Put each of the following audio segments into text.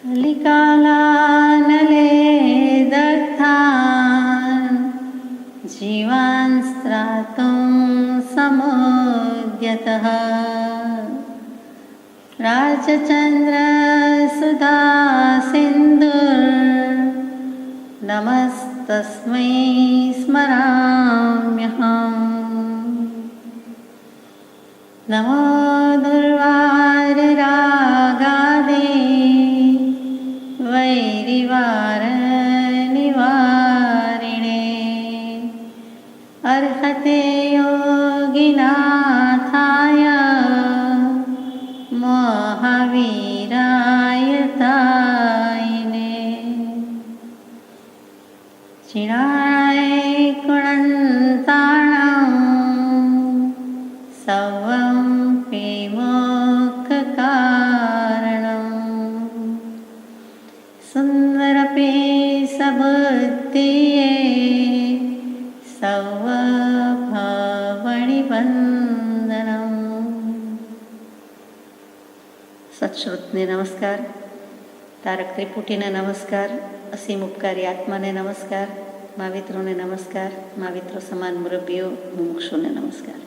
कलिकालानले दग्धान् जीवान् स्त्रातुं समुद्यतः राजचन्द्रसुधा सिन्धुर्नमस्तस्मै स्मराम्यहम्। नमो दुर्वाररागादे वैरिवारनिवारिणे अर्हते योगिनाथाय महावीराय तायिने चिराय कुणन्ताणं सवं विमोक्षकारणं सुन्दरपे सबुद्धिये સૌભાવણિવંદનમ। સત્શ્રુતને નમસ્કાર, તારક ત્રિપુટીને નમસ્કાર, અસીમ ઉપકારી આત્માને નમસ્કાર, મહાવિત્રોને નમસ્કાર, મહાવિત્રો સમાન મુરબ્બીઓ મુમુક્ષુને નમસ્કાર।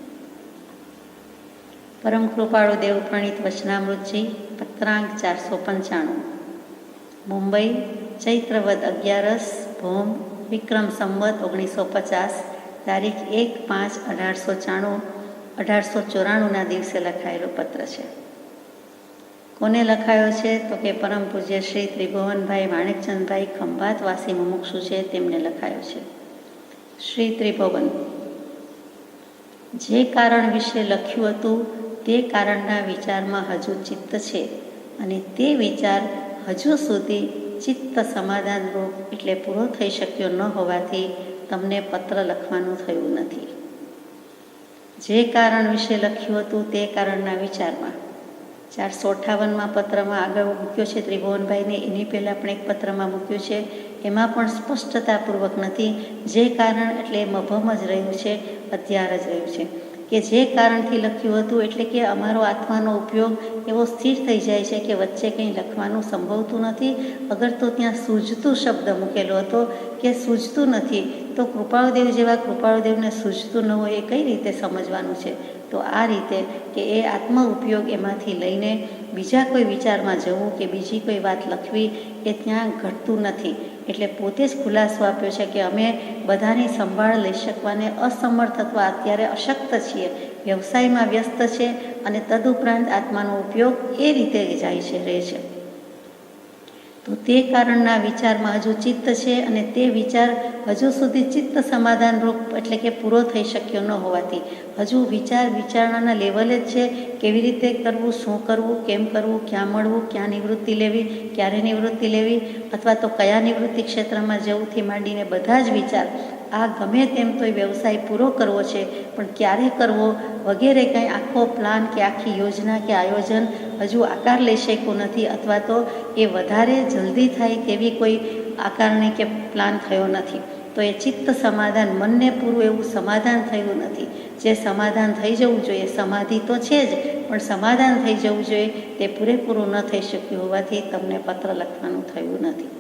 પરમ કૃપાળુ દેવ પ્રણીત વચનામૃતજી પત્રાંક 495, મુંબઈ, ચૈત્રવદ 11 ભૌમ વિક્રમ સંવત 1950, તારીખ 1/5/1894 દિવસે લખાયેલો પત્ર છે। કોને લખાયો છે તો કે પરમ પૂજ્ય શ્રી ત્રિભુવનભાઈ માણેકચંદભાઈ ખંભાતવાસી મુમુક્ષુ છે, તેમને લખાયો છે। શ્રી ત્રિભુવન, જે કારણ વિશે લખ્યું હતું તે કારણના વિચારમાં હજુ ચિત્ત છે અને તે વિચાર હજુ સુધી ચિત્ત સમાધાન રૂપ એટલે પૂરો થઈ શક્યો ન હોવાથી તમને પત્ર લખવાનું થયું નથી। જે કારણ વિશે લખ્યું હતું તે કારણના વિચારમાં 458માં પત્રમાં આગળ મૂક્યો છે ત્રિભુવનભાઈને, એની પહેલાં પણ એક પત્રમાં મૂક્યું છે, એમાં પણ સ્પષ્ટતાપૂર્વક નથી। જે કારણ એટલે મભમ જ રહ્યું છે, અધ્યાર જ રહ્યું છે કે જે કારણથી લખ્યું હતું એટલે કે અમારો આત્માનો ઉપયોગ એવો સ્થિર થઈ જાય છે કે વચ્ચે કંઈ લખવાનું સંભવતું નથી। અગર તો ત્યાં સૂઝતું શબ્દ મૂકેલો હતો કે સૂઝતું નથી, તો કૃપાળુદેવ જેવા કૃપાળુદેવને સૂઝતું ન હોય એ કઈ રીતે સમજવાનું છે? તો આ રીતે કે એ આત્મ ઉપયોગ એમાંથી લઈને બીજા કોઈ વિચારમાં જવું કે બીજી કોઈ વાત લખવી એ ત્યાં ઘટતું નથી। એટલે પોતે જ ખુલાસો આપ્યો છે કે અમે બધાની સંભાળ લઈ શકવાને અસમર્થ અથવા અત્યારે અશક્ત છીએ, વ્યવસાયમાં વ્યસ્ત છે અને તદુપરાંત આત્માનો ઉપયોગ એ રીતે જાય છે રહે છે। તો તે કારણના વિચારમાં હજુ ચિત્ત છે અને તે વિચાર હજુ સુધી ચિત્ત સમાધાન રૂપ એટલે કે પૂરો થઈ શક્યો ન હોવાથી હજુ વિચારણાના લેવલે જ છે। કેવી રીતે કરવું, શું કરવું, કેમ કરવું, ક્યાં મળવું, ક્યાં નિવૃત્તિ લેવી, ક્યારે નિવૃત્તિ લેવી અથવા તો કયા નિવૃત્તિ ક્ષેત્રમાં જવુંથી માંડીને બધા જ વિચાર આ ગમે તેમ તો વ્યવસાય પૂરો કરવો છે પણ ક્યારે કરવો વગેરે કંઈ આખો પ્લાન કે આખી યોજના કે આયોજન હજુ આકાર લઈ શક્યું નથી અથવા તો એ વધારે જલ્દી થાય તેવી કોઈ આકારણી કે પ્લાન થયો નથી। તો એ ચિત્ત સમાધાન, મનને પૂરું એવું સમાધાન થયું નથી। જે સમાધાન થઈ જવું જોઈએ, સમાધિ તો છે જ પણ સમાધાન થઈ જવું જોઈએ તે પૂરેપૂરું ન થઈ શક્યું હોવાથી તમને પત્ર લખવાનું થયું નથી।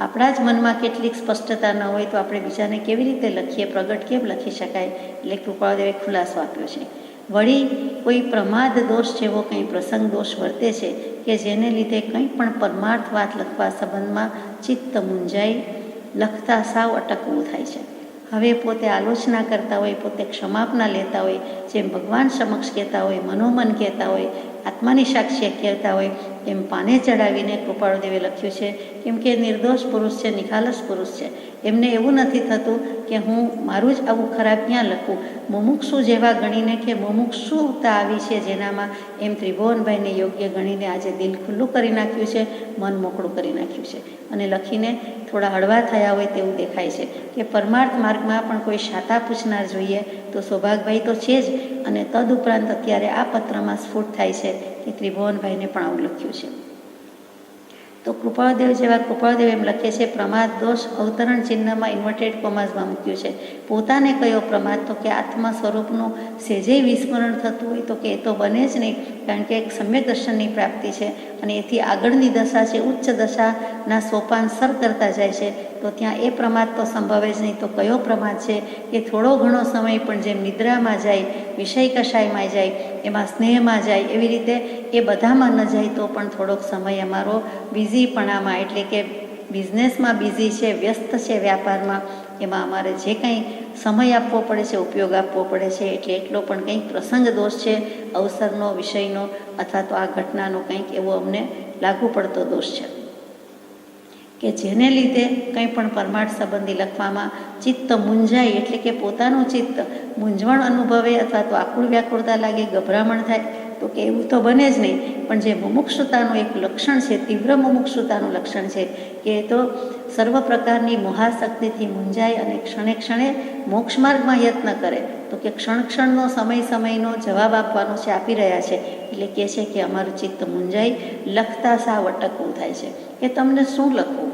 આપણા જ મનમાં કેટલીક સ્પષ્ટતા ન હોય તો આપણે બીજાને કેવી રીતે લખીએ, પ્રગટ કેમ લખી શકાય? એટલે કૃપાળુદેવે ખુલાસો આપ્યો છે। વળી કોઈ પ્રમાદ દોષ જેવો કંઈ પ્રસંગ દોષ વર્તે છે કે જેને લીધે કંઈ પણ પરમાર્થ વાત લખવા સંબંધમાં ચિત્ત મૂંઝાઈ લખતા સાવ અટકવું થાય છે। હવે પોતે આલોચના કરતા હોય, પોતે ક્ષમાપના લેતા હોય, જેમ ભગવાન સમક્ષ કહેતા હોય, મનોમન કહેતા હોય, આત્માની સાક્ષી કહેતા હોય એમ પાને ચડાવીને કૃપાળુદેવે લખ્યું છે। કેમ કે નિર્દોષ પુરુષ છે, નિખાલસ પુરુષ છે, એમને એવું નથી થતું કે હું મારું જ આવું ખરાબ ક્યાં લખું। મુમુક્ષુ જેવા ગણીને કે મુમુક્ષુતા આવી છે જેનામાં એમ ત્રિભુવનભાઈને યોગ્ય ગણીને આજે દિલ ખુલ્લું કરી નાખ્યું છે, મન મોકળું કરી નાખ્યું છે અને લખીને થોડા હળવા થયા હોય તેવું દેખાય છે કે પરમાર્થ માર્ગમાં પણ કોઈ શાતા પૂછનાર જોઈએ તો સૌભાગભાઈ તો છે જ અને તદુપરાંત અત્યારે આ પત્રમાં સ્ફુટ થાય છે કે ત્રિભુવનભાઈને પણ આવું લખ્યું છે। તો કૃપાળુદેવ જેવા કૃપાળુદેવ એમ લખે છે, પ્રમાદ દોષ અવતરણ ચિહ્નમાં ઇન્વર્ટેડ કોમાસમાં મૂક્યું છે। પોતાને કયો પ્રમાદ? તો કે આત્મા સ્વરૂપનું સેજે વિસ્મરણ થતું હોય તો કે એ તો બને જ નહીં। કારણ કે એક સમ્યક દર્શનની પ્રાપ્તિ છે અને એથી આગળની દશા છે, ઉચ્ચ દશાના સોપાન સર કરતા જાય છે, તો ત્યાં એ પ્રમાદ તો સંભવે જ નહીં. તો કયો પ્રમાદ છે કે થોડો ઘણો સમય પણ જેમ નિદ્રામાં જાય, વિષય કષાયમાં જાય, એમાં સ્નેહમાં જાય, એવી રીતે એ બધામાં ન જાય તો પણ થોડોક સમય અમારો બિઝીપણામાં, એટલે કે બિઝનેસમાં બિઝી છે, વ્યસ્ત છે વ્યાપારમાં, એમાં અમારે જે કંઈ સમય આપવો પડે છે, ઉપયોગ આપવો પડે છે, એટલે એટલો પણ કંઈક પ્રસંગ દોષ છે, અવસરનો, વિષયનો અથવા તો આ ઘટનાનો કંઈક એવો અમને લાગુ પડતો દોષ છે કે જેને લીધે કંઈ પણ પરમાર્થ સંબંધી લખવામાં ચિત્ત મૂંઝાય, એટલે કે પોતાનું ચિત્ત મૂંઝવણ અનુભવે અથવા તો આકુળ વ્યાકુળતા લાગે, ગભરામણ થાય, તો કે એવું તો બને જ નહીં. પણ જે મુમુક્ષુતાનું એક લક્ષણ છે, તીવ્ર મુમુક્ષુતાનું લક્ષણ છે કે તો સર્વ પ્રકારની મોહાશક્તિથી મૂંઝાય અને ક્ષણે ક્ષણે મોક્ષ માર્ગમાં યત્ન કરે, તો કે ક્ષણનો સમયનો જવાબ આપવાનો છે, આપી રહ્યા છે. એટલે કહે છે કે અમારું ચિત્ત મૂંઝાય, લખતા સાવ અટકવું થાય છે કે તમને શું લખવું.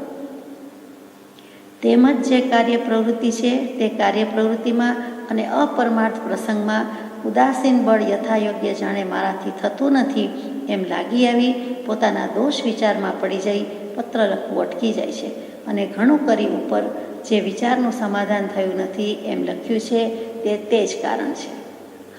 તેમજ જે કાર્ય પ્રવૃત્તિ છે તે કાર્ય પ્રવૃત્તિમાં અને અપરમાર્થ પ્રસંગમાં ઉદાસીન બળ યથાયોગ્ય જાણે મારાથી થતું નથી એમ લાગી આવી પોતાના દોષ વિચારમાં પડી જઈ પત્ર લખવું અટકી જાય છે અને ઘણું કરી ઉપર જે વિચારનું સમાધાન થયું નથી એમ લખ્યું છે તે જ કારણ છે.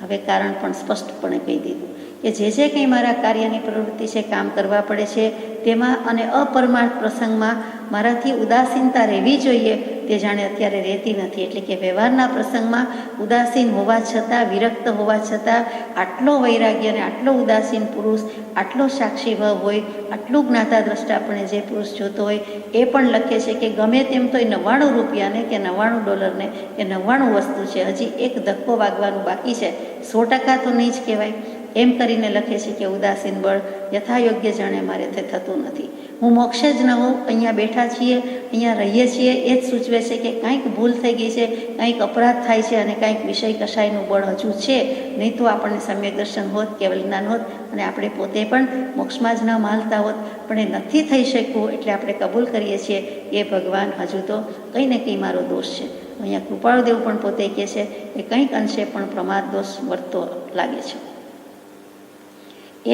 હવે કારણ પણ સ્પષ્ટપણે કહી દીધું કે જે કંઈ મારા કાર્યની પ્રવૃત્તિ છે, કામ કરવા પડે છે, તેમાં અને અપરમાર્થ પ્રસંગમાં મારાથી ઉદાસીનતા રહેવી જોઈએ તે જાણે અત્યારે રહેતી નથી. એટલે કે વ્યવહારના પ્રસંગમાં ઉદાસીન હોવા છતાં, વિરક્ત હોવા છતાં આટલો વૈરાગ્ય અને આટલો ઉદાસીન પુરુષ, આટલો સાક્ષી ભાવ હોય, આટલું જ્ઞાતા દ્રષ્ટાપણે જે પુરુષ જોતો હોય એ પણ લખે છે કે ગમે તેમ તો એ 99 રૂપિયાને કે $99 કે 99 વસ્તુ છે, હજી એક ધક્કો વાગવાનું બાકી છે, 100% તો નહીં જ કહેવાય, એમ કરીને લખે છે કે ઉદાસીન બળ યથાયોગ્ય જાણે મારે તે થતું નથી. હું મોક્ષે જ ન હોઉં, અહીંયા બેઠા છીએ, અહીંયા રહીએ છીએ, એ જ સૂચવે છે કે કાંઈક ભૂલ થઈ ગઈ છે, કાંઈક અપરાધ થાય છે અને કાંઈક વિષય કષાયનું બળ હજુ છે, નહીં તો આપણને સમ્યક દર્શન હોત, કેવલ જ્ઞાન હોત અને આપણે પોતે પણ મોક્ષમાં જ ન માલતા હોત. પણ એ નથી થઈ શકવું એટલે આપણે કબૂલ કરીએ છીએ એ ભગવાન હજુ તો કંઈ ને કંઈ મારો દોષ છે. અહીંયા કૃપાળુદેવ પણ પોતે કહે છે કે કંઈક અંશે પણ પ્રમાદ દોષ વર્તો લાગે છે.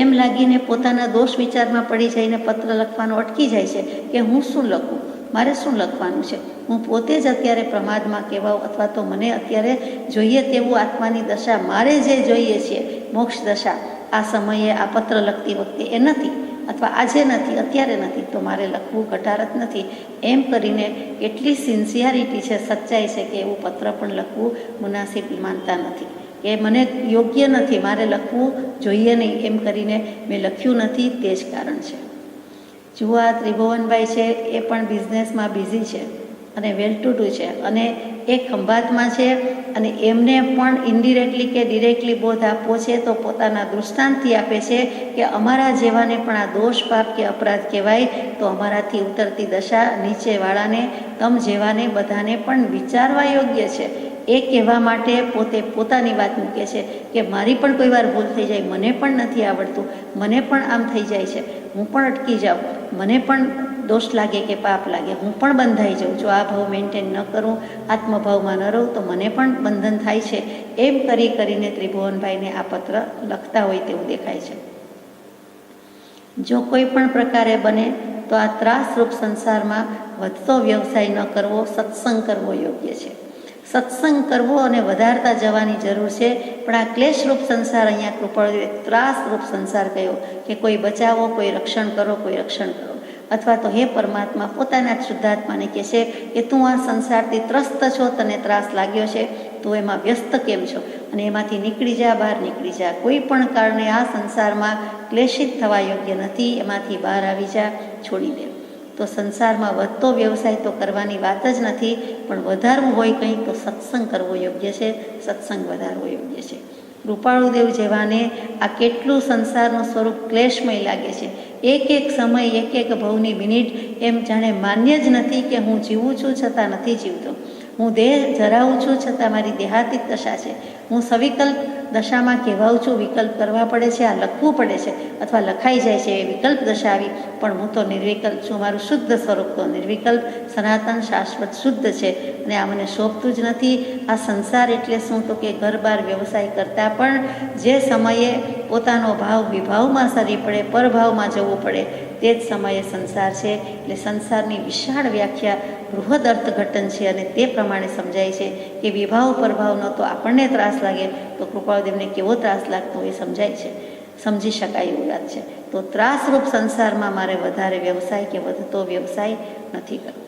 એમ લાગીને પોતાના દોષ વિચારમાં પડી જઈને પત્ર લખવાનું અટકી જાય છે કે હું શું લખું, મારે શું લખવાનું છે, હું પોતે જ અત્યારે પ્રમાદમાં કહેવાઉં અથવા તો મને અત્યારે જોઈએ તેવું આત્માની દશા, મારે જે જોઈએ છે મોક્ષ દશા, આ સમયે આ પત્ર લખતી વખતે એ નથી, અથવા આજે નથી, અત્યારે નથી, તો મારે લખવું ઘટારત નથી. એમ કરીને એટલી સિન્સિયરિટી છે, સચ્ચાઈ છે કે એવું પત્ર પણ લખવું મુનાસિબ માનતા નથી કે મને યોગ્ય નથી, મારે લખવું જોઈએ નહીં, એમ કરીને મેં લખ્યું નથી, તે જ કારણ છે. જુઓ, આ ત્રિભુવનભાઈ છે એ પણ બિઝનેસમાં બિઝી છે અને વેલ ટુ ડુ છે અને એ ખંભાતમાં છે અને એમને પણ ઇન્ડિરેક્ટલી કે ડિરેક્ટલી બોધ આપવો છે તો પોતાના દૃષ્ટાંતથી આપે છે કે અમારા જેવાને પણ આ દોષ, પાપ કે અપરાધ કહેવાય, તો અમારાથી ઉતરતી દશા નીચેવાળાને, તમ જેવાને બધાને પણ વિચારવા યોગ્ય છે. એ કહેવા માટે પોતે પોતાની વાત મૂકે છે કે મારી પણ કોઈ વાર ભૂલ થઈ જાય, મને પણ નથી આવડતું, મને પણ આમ થઈ જાય છે, હું પણ અટકી જાઉં, મને પણ દોષ લાગે કે પાપ લાગે, હું પણ બંધાઈ જાઉં, જો આ ભાવ મેન્ટેન ન કરું, આત્મભાવમાં ન રહું તો મને પણ બંધન થાય છે. એમ કરીને ત્રિભુવનભાઈને આ પત્ર લખતા હોય તેવું દેખાય છે. જો કોઈ પણ પ્રકારે બને તો આ ત્રાસરૂપ સંસારમાં વધતો વ્યવસાય ન કરવો, સત્સંગ કરવો યોગ્ય છે. સત્સંગ કરવો અને વધારતા જવાની જરૂર છે, પણ આ ક્લેશરૂપ સંસાર, અહીંયા કૃપાળુદેવે ત્રાસરૂપ સંસાર કહ્યો કે કોઈ બચાવો, કોઈ રક્ષણ કરો, કોઈ રક્ષણ કરો, અથવા તો હે પરમાત્મા પોતાના જ શુદ્ધાત્માને કહે છે કે તું આ સંસારથી ત્રસ્ત છો, તને ત્રાસ લાગ્યો છે, તું એમાં વ્યસ્ત કેમ છો, અને એમાંથી નીકળી જા, બહાર નીકળી જા. કોઈ પણ કારણે આ સંસારમાં ક્લેશિત થવા યોગ્ય નથી, એમાંથી બહાર આવી જા, છોડી દે. તો સંસારમાં વધતો વ્યવસાય તો કરવાની વાત જ નથી, પણ વધારવું હોય કંઈ તો સત્સંગ કરવો યોગ્ય છે, સત્સંગ વધારવો યોગ્ય છે. કૃપાળુદેવ જેવાને આ કેટલું સંસારનું સ્વરૂપ ક્લેશમય લાગે છે. એક સમય, એક ભવની મિનિટ એમ જાણે માન્ય જ નથી કે હું જીવું છું છતાં નથી જીવતો, હું દેહ ધરાવું છું છતાં મારી દેહાતીત દશા છે, હું સવિકલ્પ દશામાં કહેવાઉં છું, વિકલ્પ કરવા પડે છે, આ લખવું પડે છે અથવા લખાઈ જાય છે, એ વિકલ્પ દશા આવી, પણ હું તો નિર્વિકલ્પ છું, મારું શુદ્ધ સ્વરૂપ તો નિર્વિકલ્પ, સનાતન, શાશ્વત, શુદ્ધ છે અને આ મને શોભતું જ નથી. આ સંસાર એટલે શું? તો કે ઘર-બાર વ્યવસાય કરતાં પણ જે સમયે પોતાનો ભાવ વિભાવમાં સરી પડે, પરભાવમાં જવું પડે, તે જ સમયે સંસાર છે. એટલે સંસારની વિશાળ વ્યાખ્યા બૃહદ અર્થઘટન છે અને તે પ્રમાણે સમજાય છે કે વિભાવ પરભાવનો તો આપણને ત્રાસ લાગે તો કૃપાળુદેવને કેવો ત્રાસ લાગતો એ સમજાય છે, સમજી શકાય એવી વાત છે. તો ત્રાસરૂપ સંસારમાં મારે વધારે વ્યવસાય કે વધતો વ્યવસાય નથી કરવો.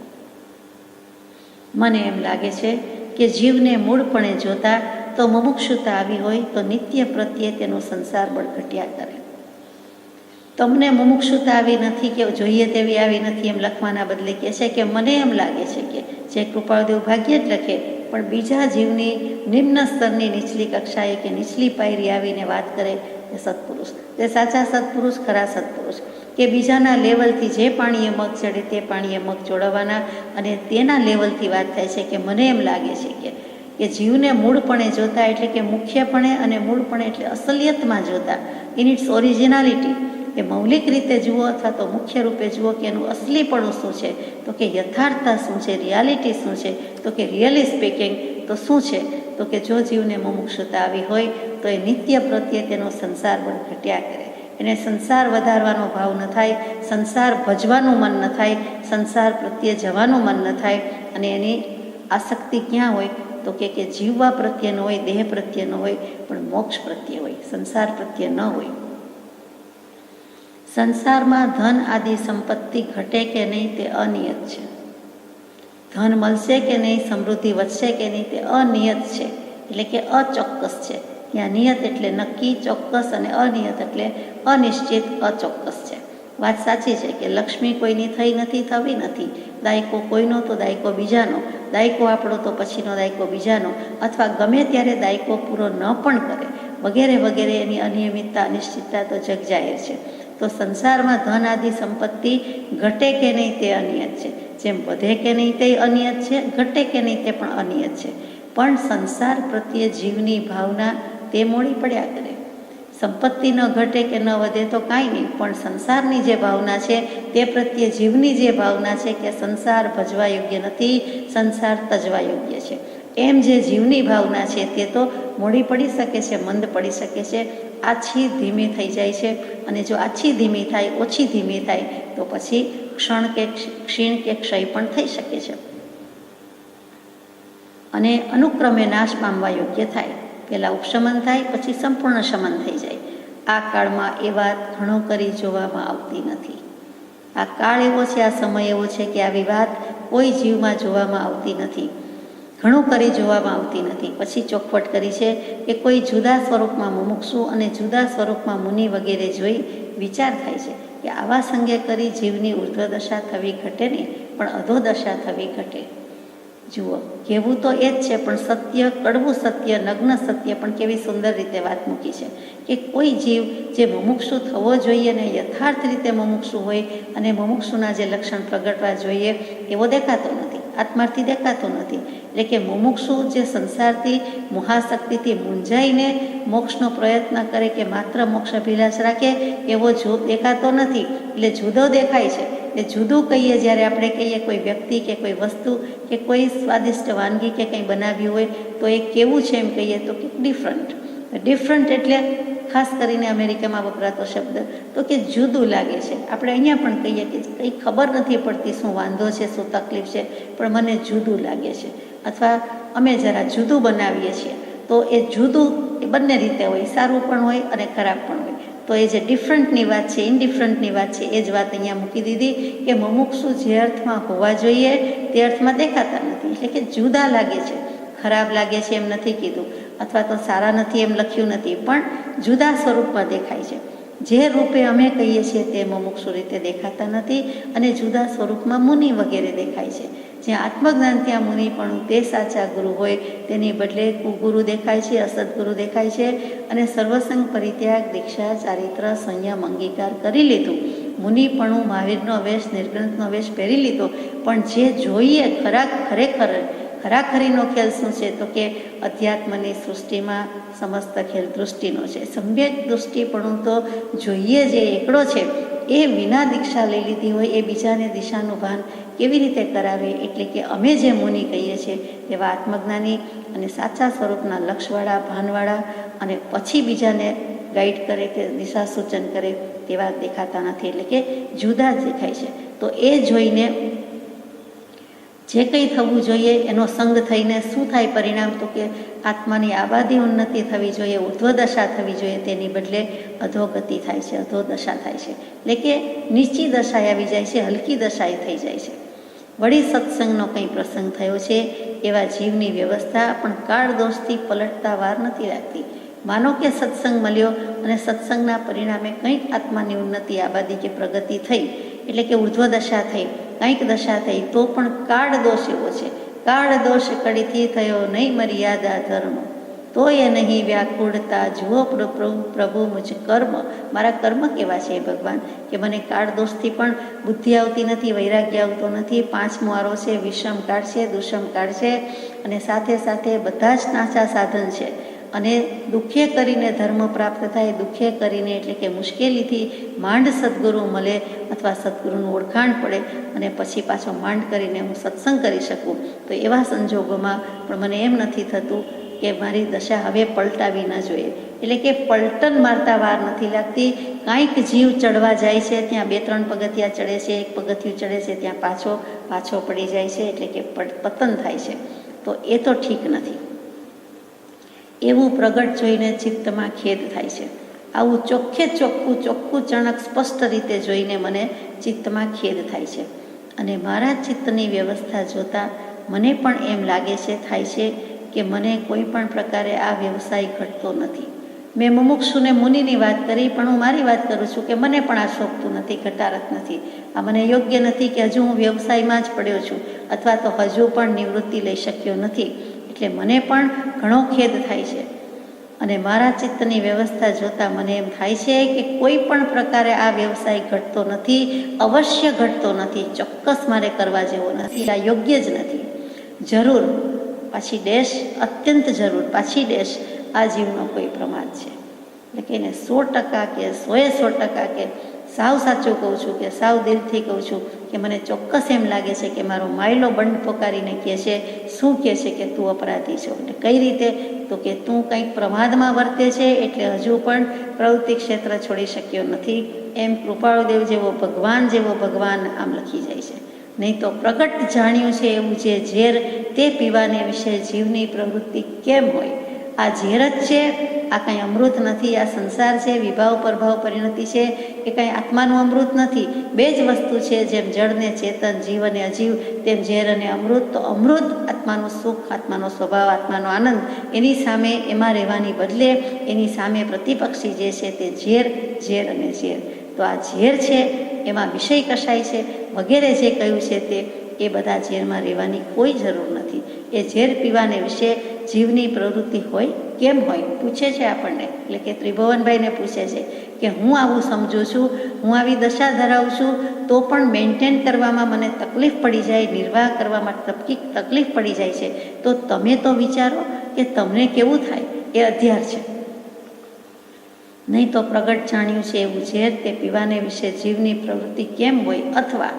મને એમ લાગે છે કે જીવને મૂળપણે જોતા તો મુમુક્ષુતા આવી હોય તો નિત્ય પ્રત્યે તેનો સંસાર બળ ઘટ્યા કરે. તમને મુમુક્ષુતા આવી નથી કે જોઈએ તેવી આવી નથી એમ લખવાના બદલે કહે છે કે મને એમ લાગે છે કે જે કૃપાળુદેવ ભાગ્યે જ લખે, પણ બીજા જીવની નિમ્ન સ્તરની નીચલી કક્ષાએ કે નીચલી પાયરી આવીને વાત કરે એ સત્પુરુષ, તે સાચા સત્પુરુષ, ખરા સત્પુરુષ કે બીજાના લેવલથી જે પાણીએ મગ ચડે તે પાણીએ મગ ચોળવવાના અને તેના લેવલથી વાત થાય છે કે મને એમ લાગે છે કે જીવને મૂળપણે જોતા એટલે કે મુખ્યપણે અને મૂળપણે એટલે અસલિયતમાં જોતા, ઇન ઇટ્સ ઓરિજિનાલિટી, એ મૌલિક રીતે જુઓ અથવા તો મુખ્ય રૂપે જુઓ કે એનું અસલીપણું શું છે, તો કે યથાર્થતા શું છે, રિયાલિટી શું છે, તો કે રિયલી સ્પીકિંગ તો શું છે, તો કે જો જીવને મુમુક્ષુતા આવી હોય તો એ નિત્ય પ્રત્યે તેનો સંસાર બળ ઘટ્યા કરે. એને સંસાર વધારવાનો ભાવ ન થાય, સંસાર ભજવાનું મન ન થાય, સંસાર પ્રત્યે જવાનું મન ન થાય અને એની આસક્તિ ક્યાં હોય તો કે જીવવા પ્રત્યે ન હોય, દેહ પ્રત્યે ન હોય, પણ મોક્ષ પ્રત્યે હોય, સંસાર પ્રત્યે ન હોય. સંસારમાં ધન આદિ સંપત્તિ ઘટે કે નહીં તે અનિયત છે. ધન મળશે કે નહીં, સમૃદ્ધિ વધશે કે નહીં તે અનિયત છે, એટલે કે અચોક્કસ છે. ત્યાં નિયત એટલે નક્કી, ચોક્કસ, અને અનિયત એટલે અનિશ્ચિત, અચોક્કસ છે. વાત સાચી છે કે લક્ષ્મી કોઈની થઈ નથી, થવી નથી. દાયકો કોઈનો તો દાયકો બીજાનો, દાયકો આપણો તો પછીનો દાયકો બીજાનો, અથવા ગમે ત્યારે દાયકો પૂરો ન પણ કરે, વગેરે વગેરે. એની અનિયમિતતા, અનિશ્ચિતતા તો જગજાહેર છે. તો સંસારમાં ધન આદિ સંપત્તિ ઘટે કે નહીં તે અનિયત છે, જેમ વધે કે નહીં તે અનિયત છે, ઘટે કે નહીં તે પણ અનિયત છે. પણ સંસાર પ્રત્યે જીવની ભાવના તે મોડી પડ્યા કરે. સંપત્તિ ન ઘટે કે ન વધે તો કાંઈ નહીં, પણ સંસારની જે ભાવના છે તે પ્રત્યે જીવની જે ભાવના છે કે સંસાર ભજવા યોગ્ય નથી, સંસાર તજવા યોગ્ય છે, એમ જે જીવની ભાવના છે તે તો મોડી પડી શકે છે, મંદ પડી શકે છે, આછી ધીમી થઈ જાય છે. અને જો આછી ધીમી થાય, ઓછી ધીમી થાય તો પછી ક્ષણ કે ક્ષીણ કે ક્ષય પણ થઈ શકે છે અને અનુક્રમે નાશ પામવા યોગ્ય થાય. પહેલાં ઉપશમન થાય, પછી સંપૂર્ણ શમન થઈ જાય. આ કાળમાં એ વાત ઘણો કરી જોવામાં આવતી નથી. આ કાળ એવો છે, આ સમય એવો છે કે આવી વાત કોઈ જીવમાં જોવામાં આવતી નથી, ઘણું કરી જોવામાં આવતી નથી. પછી ચોખવટ કરી છે કે કોઈ જુદા સ્વરૂપમાં મુમુક્ષુ અને જુદા સ્વરૂપમાં મુનિ વગેરે જોઈ વિચાર થાય છે કે આવા સંગે કરી જીવની ઉર્ધ્વદશા થવી ઘટે નહીં, પણ અધોદશા થવી ઘટે. જુઓ, કહેવું તો એ જ છે, પણ સત્ય, કડવું સત્ય, નગ્ન સત્ય પણ કેવી સુંદર રીતે વાત મૂકી છે કે કોઈ જીવ જે મુમુક્ષુ થવો જોઈએ ને યથાર્થ રીતે મુમુક્ષુ હોય અને મુમુક્ષુના જે લક્ષણ પ્રગટવા જોઈએ એવો દેખાતો નથી, આત્માર્થી દેખાતો નથી. એટલે કે મુમુક્ષુ જે સંસારથી, મોહાશક્તિથી મૂંઝાઈને મોક્ષનો પ્રયત્ન કરે કે માત્ર મોક્ષ અભિલાષ રાખે એવો દેખાતો નથી, એટલે જુદો દેખાય છે. એટલે જુદું કહીએ જ્યારે આપણે કહીએ કોઈ વ્યક્તિ કે કોઈ વસ્તુ કે કોઈ સ્વાદિષ્ટ વાનગી કે કંઈ બનાવ્યું હોય તો એ કેવું છે એમ કહીએ તો કે ડિફરન્ટ. ડિફરન્ટ એટલે ખાસ કરીને અમેરિકામાં વપરાતો શબ્દ તો કે જુદું લાગે છે. આપણે અહીંયા પણ કહીએ કે કંઈ ખબર નથી પડતી શું વાંધો છે, શું તકલીફ છે, પણ મને જુદું લાગે છે, અથવા અમે જરા જુદું બનાવીએ છીએ. તો એ જુદું એ બંને રીતે હોય, સારું પણ હોય અને ખરાબ પણ હોય. તો એ જે ડિફરન્ટની વાત છે, ઇનડિફરન્ટની વાત છે, એ જ વાત અહીંયા મૂકી દીધી કે મુમુક્ષુ જે અર્થમાં હોવા જોઈએ તે અર્થમાં દેખાતા નથી. એટલે કે જુદા લાગે છે, ખરાબ લાગે છે એમ નથી કીધું, અથવા તો સારા નથી એમ લખ્યું નથી, પણ જુદા સ્વરૂપમાં દેખાય છે. જે રૂપે અમે કહીએ છીએ તે મુમુક્ષુ રીતે દેખાતા નથી અને જુદા સ્વરૂપમાં મુનિ વગેરે દેખાય છે. જ્યાં આત્મજ્ઞાન ત્યાં મુનિ પણ તે સાચા ગુરુ હોય, તેની બદલે કુગુરુ દેખાય છે, અસદગુરુ દેખાય છે અને સર્વસંગ પરિત્યાગ, દીક્ષા, ચારિત્ર, સંયમ અંગીકાર કરી લીધું. મુનિપણું, મહાવીરનો વેશ, નિર્ગ્રંથનો વેશ પહેરી લીધો, પણ જે જોઈએ ખરાખરીનો ખેલ શું છે તો કે અધ્યાત્મની સૃષ્ટિમાં સમસ્ત ખેલ દૃષ્ટિનો છે. સમ્યક દૃષ્ટિપણું તો જોઈએ જે એકડો છે એ વિના દીક્ષા લઈ લીધી હોય એ બીજાને દિશાનું ભાન કેવી રીતે કરાવે? એટલે કે અમે જે મુનિ કહીએ છીએ એવા આત્મજ્ઞાની અને સાચા સ્વરૂપના લક્ષવાળા, ભાનવાળા અને પછી બીજાને ગાઈડ કરે કે દિશા સૂચન કરે તેવા દેખાતા નથી, એટલે કે જુદા જ દેખાય છે. તો એ જોઈને જે કંઈ થવું જોઈએ એનો સંગ થઈને શું થાય પરિણામ? તો કે આત્માની આબાદી ઉન્નતિ થવી જોઈએ, ઉર્ધ્વદશા થવી જોઈએ, તેની બદલે અધોગતિ થાય છે, અધોદશા થાય છે, એટલે કે નીચી દશાએ આવી જાય છે, હલકી દશાએ થઈ જાય છે. વળી સત્સંગનો કંઈ પ્રસંગ થયો છે એવા જીવની વ્યવસ્થા પણ કાળ દોષથી પલટતા વાર નથી લાગતી. માનો કે સત્સંગ મળ્યો અને સત્સંગના પરિણામે કંઈક આત્માની ઉન્નતિ, આબાદી કે પ્રગતિ થઈ, એટલે કે ઉર્ધ્વદશા થઈ, કંઈક દશા થઈ, તો પણ કાળ દોષ એવો છે. કાળ દોષ કડીથી થયો નહીં મર્યાદા ધર્મ, તો એ નહીં વ્યાકુળતા જુઓ પ્રભુ મુજ કર્મ. મારા કર્મ કેવા છે ભગવાન કે મને કાળ દોષથી પણ બુદ્ધિ આવતી નથી, વૈરાગ્ય આવતો નથી. પાંચમો આરો છે, વિષમ કાળ છે, દુષમ કાળ છે, અને સાથે સાથે બધા જ નાચા સાધન છે. અને દુઃખે કરીને ધર્મ પ્રાપ્ત થાય, દુઃખે કરીને એટલે કે મુશ્કેલીથી માંડ સદગુરુ મળે અથવા સદગુરુનું ઓળખાણ પડે અને પછી પાછો માંડ કરીને હું સત્સંગ કરી શકું. તો એવા સંજોગોમાં પણ મને એમ નથી થતું કે મારી દશા હવે પલટાવી ન જોઈએ. એટલે કે પલટન મારતા વાર નથી લાગતી. કાંઈક જીવ ચડવા જાય છે, ત્યાં 2-3 પગથિયા ચડે છે, એક પગથિયું ચડે છે, ત્યાં પાછો પડી જાય છે, એટલે કે પતન થાય છે. તો એ તો ઠીક નથી. એવું પ્રગટ જોઈને ચિત્તમાં ખેદ થાય છે. આવું ચોખ્ખું ચણક સ્પષ્ટ રીતે જોઈને મને ચિત્તમાં ખેદ થાય છે. અને મારા ચિત્તની વ્યવસ્થા જોતાં મને પણ એમ લાગે છે, થાય છે કે મને કોઈ પણ પ્રકારે આ વ્યવસાય ઘટતો નથી. મેં મુમુક્ષુને મુનિની વાત કરી, પણ હું મારી વાત કરું છું કે મને પણ આ શોભતું નથી, ઘટારત નથી. આ મને યોગ્ય નથી કે હજુ હું વ્યવસાયમાં જ પડ્યો છું અથવા તો હજુ પણ નિવૃત્તિ લઈ શક્યો નથી. એટલે મને પણ ઘણો ખેદ થાય છે. અને મારા ચિત્તની વ્યવસ્થા જોતાં મને એમ થાય છે કે કોઈ પણ પ્રકારે આ વ્યવસાય ઘટતો નથી, અવશ્ય ઘટતો નથી, ચોક્કસ મારે કરવા જેવો નથી, આ યોગ્ય જ નથી. જરૂર પાછી ડેશ, અત્યંત જરૂર પાછી ડેશ, આ જીવનો કોઈ પ્રમાદ છે. એટલે કે એને 100% કે 100% કે સાવ સાચું કહું છું કે સાવ દિલથી કહું છું કે મને ચોક્કસ એમ લાગે છે કે મારો માયલો બંધ પોકારીને કહે છે, શું કહે છે કે તું અપરાધી છો. એટલે કઈ રીતે? તો કે તું કંઈક પ્રમાદમાં વર્તે છે એટલે હજુ પણ પ્રવૃત્તિ ક્ષેત્ર છોડી શક્યો નથી. એમ કૃપાળુદેવ જેવો ભગવાન આમ લખી જાય છે. નહીં તો પ્રગટ જાણ્યું છે એવું જે ઝેર તે પીવાને વિશે જીવની પ્રવૃત્તિ કેમ હોય? આ ઝેર જ છે, આ કંઈ અમૃત નથી. આ સંસાર છે, વિભાવ પરભાવ પરિણતિ છે, એ કંઈ આત્માનું અમૃત નથી. બે જ વસ્તુ છે, જેમ જળ ને ચેતન, જીવ અને અજીવ, તેમ ઝેર અને અમૃત. તો અમૃત આત્માનું સુખ, આત્માનો સ્વભાવ, આત્માનો આનંદ, એની સામે એમાં રહેવાની બદલે એની સામે પ્રતિપક્ષી જે છે તે ઝેર અને ઝેર. તો આ ઝેર છે એમાં વિષય કશાય છે વગેરે જે કહ્યું છે તે એ બધા ઝેરમાં રહેવાની કોઈ જરૂર નથી. એ ઝેર પીવાને વિશે જીવની પ્રવૃત્તિ હોય કેમ હોય પૂછે છે આપણને. એટલે કે ત્રિભુવનભાઈને પૂછે છે કે હું આવું સમજું છું, હું આવી દશા ધરાવું છું, તો પણ મેન્ટેન કરવામાં મને તકલીફ પડી જાય, નિર્વાહ કરવામાં તકલીફ પડી જાય છે. તો તમે તો વિચારો કે તમને કેવું થાય. એ અધ્યાર છે. નહીં તો પ્રગટ જાણ્યું છે એવું ઝેર તે પીવાને વિશે જીવની પ્રવૃત્તિ કેમ હોય, અથવા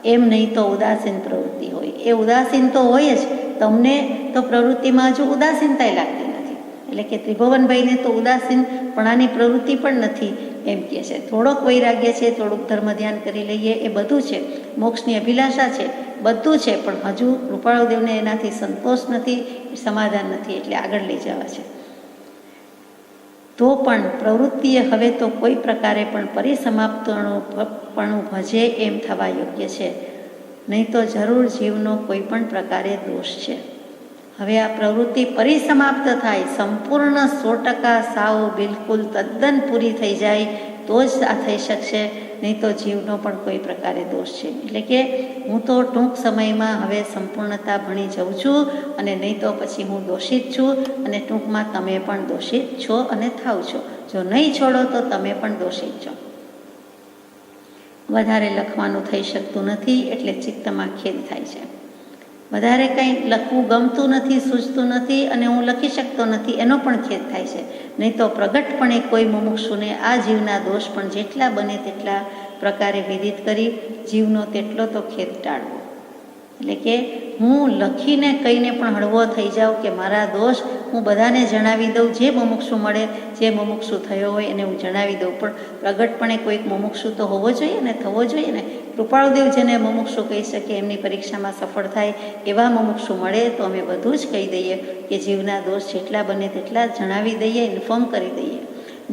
એમ નહીં તો ઉદાસીન પ્રવૃત્તિ હોય. એ ઉદાસીન તો હોય જ, તમને તો પ્રવૃત્તિમાં હજુ ઉદાસીનતા લાગતી નથી. એટલે કે ત્રિભુવનભાઈને તો ઉદાસીનપણાની પ્રવૃત્તિ પણ નથી એમ કહે છે. થોડોક વૈરાગ્ય છે, થોડુંક ધર્મ ધ્યાન કરી લઈએ, એ બધું છે. મોક્ષની અભિલાષા છે, બધું છે, પણ હજુ કૃપાળુદેવને એનાથી સંતોષ નથી, સમાધાન નથી, એટલે આગળ લઈ જવા છે. તો પણ પ્રવૃત્તિએ હવે તો કોઈ પ્રકારે પણ પરિસમાપ્તપણું ભજે એમ થવા યોગ્ય છે. નહીં તો જરૂર જીવનો કોઈ પણ પ્રકારે દોષ છે. હવે આ પ્રવૃત્તિ પરિસમાપ્ત થાય, સંપૂર્ણ 100% સાવ બિલકુલ તદ્દન પૂરી થઈ જાય તો જ આ થઈ શકશે. નહીં તો જીવનો પણ કોઈ પ્રકારે દોષ છે. એટલે કે હું તો ટૂંક સમયમાં હવે સંપૂર્ણતા ભણી જઉં છું, અને નહીં તો પછી હું દોષિત છું, અને ટૂંકમાં તમે પણ દોષિત છો અને થાવ છો. જો નહીં છોડો તો તમે પણ દોષિત છો. વધારે લખવાનું થઈ શકતું નથી એટલે ચિત્તમાં ખેદ થાય છે. વધારે કંઈ લખવું ગમતું નથી, સૂઝતું નથી, અને હું લખી શકતો નથી એનો પણ ખેદ થાય છે. નહીં તો પ્રગટપણે કોઈ મુમુક્ષુને આ જીવના દોષ પણ જેટલા બને તેટલા પ્રકારે વિદિત કરી જીવનો તેટલો તો ખેદ ટાળવો. એટલે કે હું લખીને કહીને પણ હળવો થઈ જાઉં કે મારા દોષ હું બધાને જણાવી દઉં, જે મુમુક્ષુ મળે, જે મુમુક્ષુ થયો હોય એને હું જણાવી દઉં. પણ પ્રગટપણે કોઈક મુમુક્ષુ તો હોવો જોઈએ ને, થવો જોઈએ ને. કૃપાળુદેવ જેને મુમુક્ષુ કહી શકે, એમની પરીક્ષામાં સફળ થાય એવા મુમુક્ષુ મળે તો અમે બધું જ કહી દઈએ કે જીવના દોષ જેટલા બને તેટલા જણાવી દઈએ, ઇન્ફોર્મ કરી દઈએ.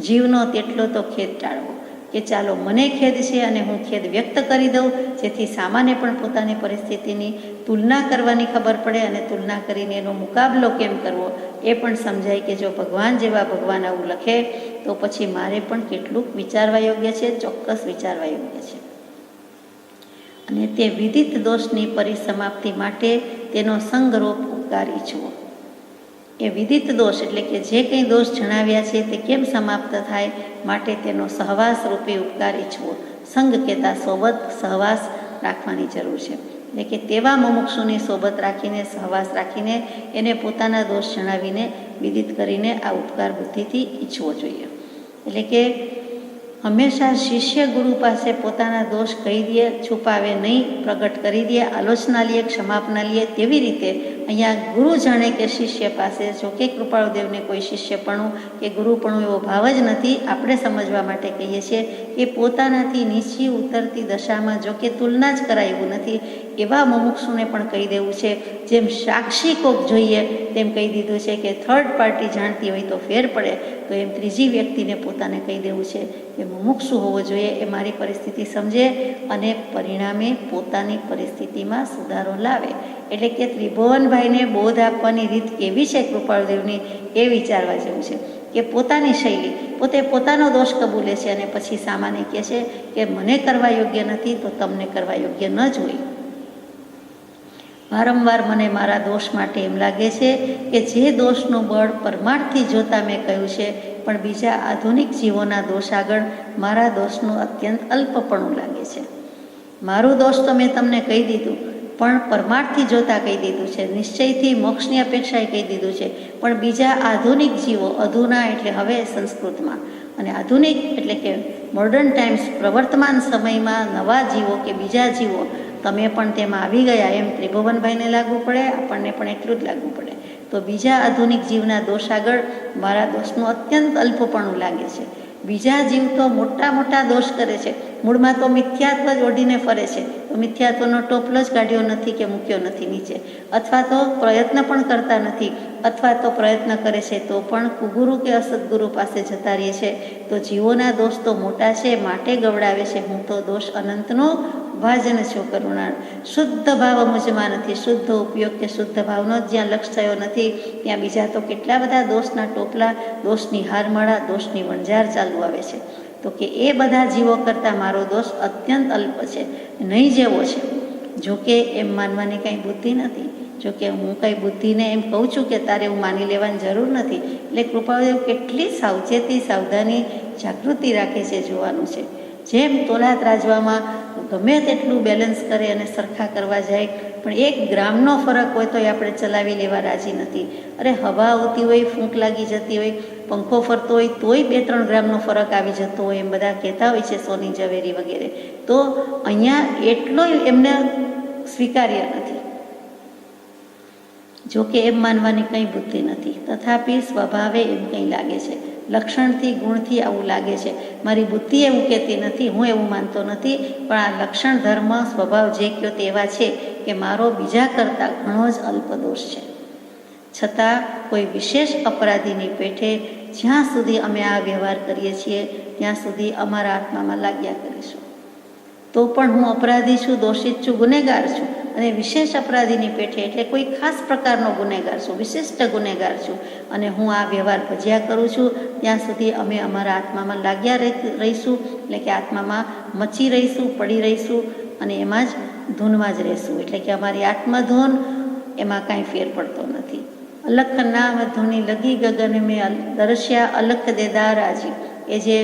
જીવનો તેટલો તો ખેદ ટાળવો, કે ચાલો મને ખેદ છે અને હું ખેદ વ્યક્ત કરી દઉં, જેથી સામાન્ય પણ પોતાની પરિસ્થિતિની તુલના કરવાની ખબર પડે અને તુલના કરીને એનો મુકાબલો કેમ કરવો એ પણ સમજાય કે જો ભગવાન જેવા ભગવાન આવું લખે તો પછી મારે પણ કેટલુંક વિચારવા યોગ્ય છે, ચોક્કસ વિચારવા યોગ્ય છે. અને તે વિદિત દોષની પરિસમાપ્તિ માટે તેનો સંગરૂપ ઉપકાર ઈચ્છવો. એ વિદિત દોષ એટલે કે જે કંઈ દોષ જણાવ્યા છે તે કેમ સમાપ્ત થાય માટે તેનો સહવાસ રૂપી ઉપકાર ઈચ્છવો. સંગ કહેતા સોબત, સહવાસ રાખવાની જરૂર છે. એટલે કે તેવા મુમુક્ષુની સોબત રાખીને, સહવાસ રાખીને એને પોતાના દોષ જણાવીને વિદિત કરીને આ ઉપકાર બુદ્ધિથી ઈચ્છવો જોઈએ. એટલે કે હંમેશા શિષ્ય ગુરુ પાસે પોતાના દોષ કહી દે, છુપાવે નહીં, પ્રગટ કરી દે, આલોચના લે, ક્ષમાપના લે. તેવી રીતે અહીંયા ગુરુ જાણે કે શિષ્ય પાસે, જો કે કૃપાળુદેવને કોઈ શિષ્યપણું કે ગુરુપણું એવો ભાવ જ નથી. આપણે સમજવા માટે કહીએ છીએ કે પોતાનાથી નીચી ઉતરતી દશામાં જો કે તુલના જ કરાય એવું નથી, એવા મુમુક્ષુને પણ કહી દેવું છે. જેમ સાક્ષી કોક જોઈએ તેમ કહી દીધું છે કે થર્ડ પાર્ટી જાણતી હોય તો ફેર પડે, તો એમ ત્રીજી વ્યક્તિને પોતાને કહી દેવું છે કે મુમુક્ષુ હોવો જોઈએ, એ મારી પરિસ્થિતિ સમજે અને પરિણામે પોતાની પરિસ્થિતિમાં સુધારો લાવે. એટલે કે ત્રિભુવનભાઈને બોધ આપવાની રીત કેવી છે કૃપાળુદેવની એ વિચારવા જેવું છે કે પોતાની શૈલી, પોતે પોતાનો દોષ કબૂલે છે અને પછી સામાન્ય કહે છે કે મને કરવા યોગ્ય નથી તો તમને કરવા યોગ્ય ન જ હોય. વારંવાર મને મારા દોષ માટે એમ લાગે છે કે જે દોષનું બળ પરમાર્થથી જોતા મેં કહ્યું છે, પણ બીજા આધુનિક જીવોના દોષ આગળ મારા દોષનું અત્યંત અલ્પપણું લાગે છે. મારું દોષ તો મેં તમને કહી દીધું, પણ પરમાર્થથી જોતા કહી દીધું છે, નિશ્ચયથી મોક્ષની અપેક્ષાએ કહી દીધું છે. પણ બીજા આધુનિક જીવો, અધુના એટલે હવે સંસ્કૃતમાં, અને આધુનિક એટલે કે મોડર્ન ટાઈમ્સ, પ્રવર્તમાન સમયમાં નવા જીવો કે બીજા જીવો, તમે પણ તેમાં આવી ગયા એમ ત્રિભુવનભાઈને લાગુ પડે, આપણને પણ એટલું જ લાગવું પડે. તો બીજા આધુનિક જીવના દોષ આગળ મારા દોષનું અત્યંત અલ્પપણું લાગે છે. બીજા જીવ તો મોટા મોટા દોષ કરે છે, મૂળમાં તો મિથ્યાત્વ જ ઓઢીને ફરે છે, તો મિથ્યાત્વનો ટોપલો જ કાઢ્યો નથી કે મૂક્યો નથી નીચે, અથવા તો પ્રયત્ન પણ કરતા નથી, અથવા તો પ્રયત્ન કરે છે તો પણ કુગુરુ કે અસદગુરુ પાસે જતા રહે છે. તો જીવોના દોષ તો મોટા છે માટે ગવડાવે છે, હું તો દોષ અનંતનો ભાજન છું કરુણા. શુદ્ધ ભાવ મુજમાં નથી, શુદ્ધ ઉપયોગ કે શુદ્ધ ભાવનો જ્યાં લક્ષ થયો નથી ત્યાં બીજા તો કેટલા બધા દોષના ટોપલા, દોષની હારમાળા, દોષની વણઝાર ચાલુ આવે છે. તો કે એ બધા જીવો કરતાં મારો દોષ અત્યંત અલ્પ છે, નહીં જેવો છે. જોકે એમ માનવાની કંઈ બુદ્ધિ નથી. જોકે હું કંઈ બુદ્ધિને એમ કહું છું કે તારે એવું માની લેવાની જરૂર નથી. એટલે કૃપાળુદેવ કેટલી સાવચેતી, સાવધાની, જાગૃતિ રાખે છે જોવાનું છે. જેમ તોલા ત્રાજવામાં ગમે તેટલું બેલેન્સ કરે અને સરખા કરવા જાય, પણ 1 ગ્રામનો ફરક હોય તો આપણે ચલાવી લેવા રાજી નથી. અરે હવા આવતી હોય, ફૂંક લાગી જતી હોય, પંખો ફરતો હોય તોય 2-3 ગ્રામનો ફરક આવી જતો હોય, એમ બધા કહેતા હોય છે, સોની ઝવેરી વગેરે. તો અહીંયા એટલો એમને સ્વીકાર્ય નથી. જોકે એમ માનવાની કંઈ બુદ્ધિ નથી, તથાપિ સ્વભાવે એમ કંઈ લાગે છે, લક્ષણથી, ગુણથી આવું લાગે છે. મારી બુદ્ધિ એવું કહેતી નથી, હું એવું માનતો નથી, પણ આ લક્ષણ, ધર્મ, સ્વભાવ જે કહ્યો તેવા છે કે મારો બીજા કરતાં ઘણો જ અલ્પ દોષ છે. છતાં કોઈ વિશેષ અપરાધીની પેઠે જ્યાં સુધી અમે આ વ્યવહાર કરીએ છીએ ત્યાં સુધી અમારા આત્મામાં લાગ્યા કરીશું. તો પણ હું અપરાધી છું, દોષિત છું, ગુનેગાર છું, અને વિશેષ અપરાધીની પેઠે એટલે કોઈ ખાસ પ્રકારનો ગુનેગાર છું, વિશિષ્ટ ગુનેગાર છું, અને હું આ વ્યવહાર ભજ્યા કરું છું ત્યાં સુધી અમે અમારા આત્મામાં લાગ્યા રહીશું. એટલે કે આત્મામાં મચી રહીશું, પડી રહીશું અને એમાં જ ધૂનમાં જ રહીશું. એટલે કે અમારી આત્મધૂન એમાં કાંઈ ફેર પડતો નથી. અલખ નામ ધૂની લગી ગગન મેં દર્શ્યા અલખ દેદાર આજી, એ જે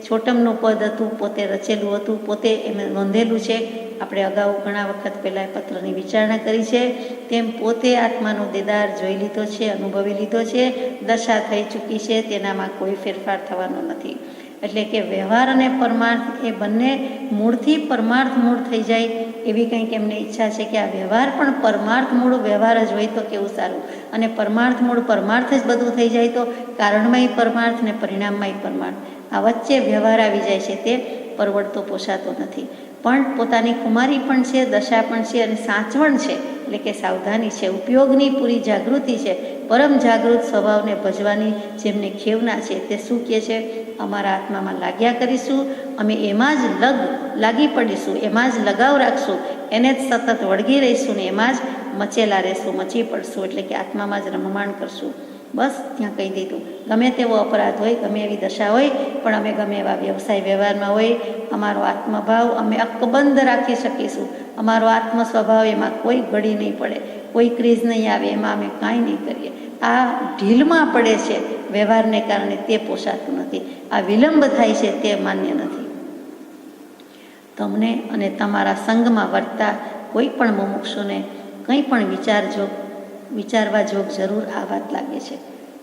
છોટમનું પદ હતું, પોતે રચેલું હતું, પોતે એમ નોંધેલું છે. આપણે અગાઉ ઘણા વખત પહેલાં પત્રની વિચારણા કરી છે તેમ પોતે આત્માનો દેદાર જોઈ લીધો છે, અનુભવી લીધો છે, દશા થઈ ચૂકી છે, તેનામાં કોઈ ફેરફાર થવાનો નથી. એટલે કે વ્યવહાર અને પરમાર્થ એ બંને મૂળથી પરમાર્થ મૂળ થઈ જાય એવી કંઈક એમને ઈચ્છા છે કે આ વ્યવહાર પણ પરમાર્થ મૂળ વ્યવહાર જ હોય તો કેવું સારું, અને પરમાર્થ મૂળ પરમાર્થ જ બધું થઈ જાય તો કારણમાંય પરમાર્થ ને પરિણામમાંય પરમાર્થ, આ વચ્ચે વ્યવહાર આવી જાય છે તે પરવડતો પોષાતો નથી. પણ પોતાની કુમારી પણ છે, દશા પણ છે અને સાચવણ છે, એટલે કે સાવધાની છે, ઉપયોગની પૂરી જાગૃતિ છે, પરમ જાગૃત સ્વભાવને ભજવાની જેમને ખેવના છે તે શું કહે છે? અમારા આત્મામાં લાગ્યા કરીશું, અમે એમાં જ લાગી પડીશું, એમાં જ લગાવ રાખશું, એને જ સતત વળગી રહીશું ને એમાં જ મચેલા રહેશું, મચી પડશું, એટલે કે આત્મામાં જ રમમાણ કરશું. બસ ત્યાં કહી દીધું. ગમે તેવો અપરાધ હોય, ગમે એવી દશા હોય, પણ અમે ગમે એવા વ્યવસાય વ્યવહારમાં હોય, અમારો આત્મભાવ અમે અકબંધ રાખી શકીશું. અમારો આત્મ સ્વભાવ એમાં કોઈ ગળી નહીં પડે, કોઈ ક્રીઝ નહીં આવે, એમાં અમે કાંઈ નહીં કરીએ. આ ઢીલમાં પડે છે વ્યવહારને કારણે, તે પોષાતું નથી. આ વિલંબ થાય છે તે માન્ય નથી. તમને અને તમારા સંગમાં વર્તા કોઈ પણ મુમુક્ષુને કંઈ પણ વિચારવા જોગ જરૂર આ વાત લાગે છે.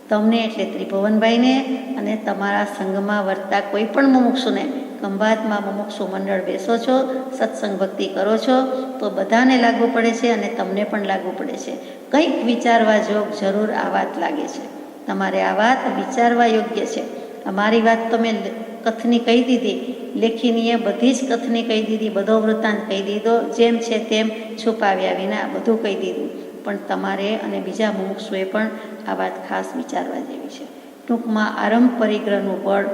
તમને એટલે ત્રિભુવનભાઈને અને તમારા સંગમાં વર્તા કોઈ પણ મુમુક્ષુને, ખંભાતમાં મુમુક્ષુ મંડળ બેસો છો, સત્સંગ ભક્તિ કરો છો તો બધાને લાગુ પડે છે અને તમને પણ લાગુ પડે છે. કંઈક વિચારવા જોગ જરૂર આ વાત લાગે છે. તમારે આ વાત વિચારવા યોગ્ય છે. અમારી વાત તો મેં કથની કહી દીધી, લેખીનીએ બધી જ કથની કહી દીધી, બધો વૃત્તાંત કહી દીધો, જેમ છે તેમ છુપાવ્યા વિના બધું કહી દીધું. પણ તમારે અને બીજા મુમુક્ષુએ પણ આ વાત ખાસ વિચારવા જેવી છે. ટૂંકમાં આરંભ પરિગ્રહનું બળ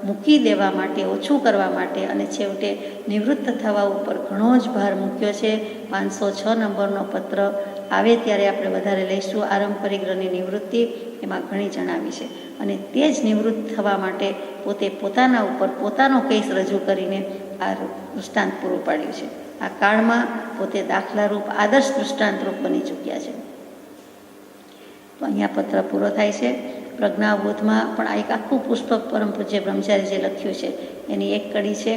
મૂકી દેવા માટે, ઓછું કરવા માટે અને છેવટે નિવૃત્ત થવા ઉપર ઘણો જ ભાર મૂક્યો છે. 506 નંબરનો પત્ર આવે ત્યારે આપણે વધારે લઈશું. આરંભ પરિગ્રહની નિવૃત્તિ એમાં ઘણી જણાવી છે અને તે જ નિવૃત્ત થવા માટે પોતે પોતાના ઉપર પોતાનો કેસ રજૂ કરીને આ દૃષ્ટાંત પૂરું પાડ્યું છે. આ કાળમાં પોતે દાખલારૂપ આદર્શ દૃષ્ટાંતરૂપ બની ચૂક્યા છે. તો અહીંયા પત્ર પૂરો થાય છે. પ્રજ્ઞાબોધમાં પણ આ એક આખું પુસ્તક પરમ પૂજ્ય બ્રહ્મચારીજીએ લખ્યું છે. એની એક કડી છે: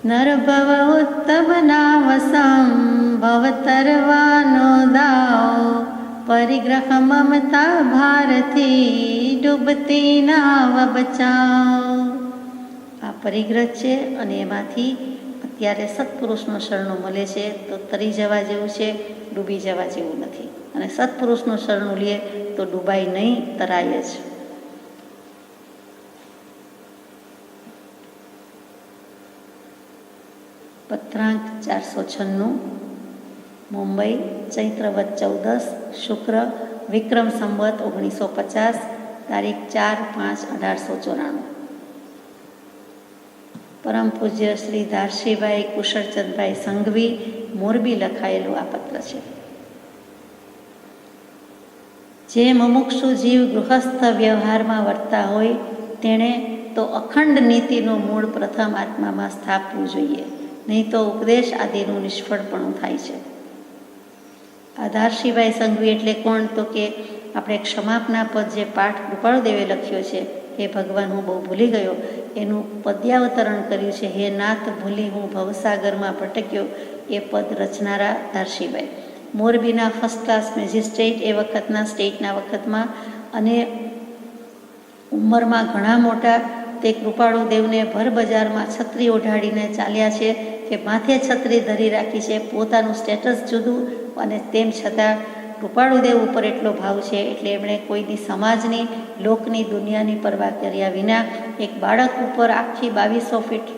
નરભવ ઉત્તમ નાવસમ ભવતરવાનો દાવ, પરિગ્રહ મમતા ભારથી ડૂબતી નાવ બચાવ. આ પરિગ્રહ છે અને એમાંથી અત્યારે સત્પુરુષનું શરણું મળે છે તો તરી જવા જેવું છે, ડૂબી જવા જેવું નથી. અને સત્પુરુષનું શરણું લે તો ડૂબાય નહીં, તરાય જ. પત્રાંક 496, મુંબઈ, ચૈત્રવદ 14, શુક્ર, વિક્રમ સંવત 1950, તારીખ 4/5/1894. પરમ પૂજ્ય શ્રી ધારશીભાઈ કુશળચંદભાઈ સંઘવી, મોરબી લખાયેલું આ પત્ર છે. જે મુમુક્ષુ જીવ ગૃહસ્થ વ્યવહારમાં વર્તા હોય તેણે તો અખંડ નીતિનું મૂળ પ્રથમ આત્મામાં સ્થાપવું જોઈએ, નહીં તો ઉપદેશ આદિનું નિષ્ફળપણું થાય છે. આ ધારશીભાઈ સંઘવી એટલે કોણ? તો કે આપણે ક્ષમાપના પદ જે પાઠ કૃપાળુદેવે લખ્યો છે, હે ભગવાન હું બહુ ભૂલી ગયો, એનું પદ્યાવતરણ કર્યું છે, હે નાથ ભૂલી હું ભવસાગરમાં ભટક્યો, એ પદ રચનારા ધારશીભાઈ. મોરબીના ફર્સ્ટ ક્લાસ મેજિસ્ટ્રેટ એ વખતના, સ્ટેટના વખતમાં, અને ઉંમરમાં ઘણા મોટા. તે કૃપાળુદેવને ભર બજારમાં છત્રી ઓઢાડીને ચાલ્યા છે કે માથે છત્રી ધરી રાખી છે, પોતાનું સ્ટેટસ જુદું, અને તેમ છતાં કૃપાળુદેવ ઉપર એટલો ભાવ છે એટલે એમણે કોઈની સમાજની, લોકની, દુનિયાની પરવા કર્યા વિના એક બાળક ઉપર આખી 2200 ફીટ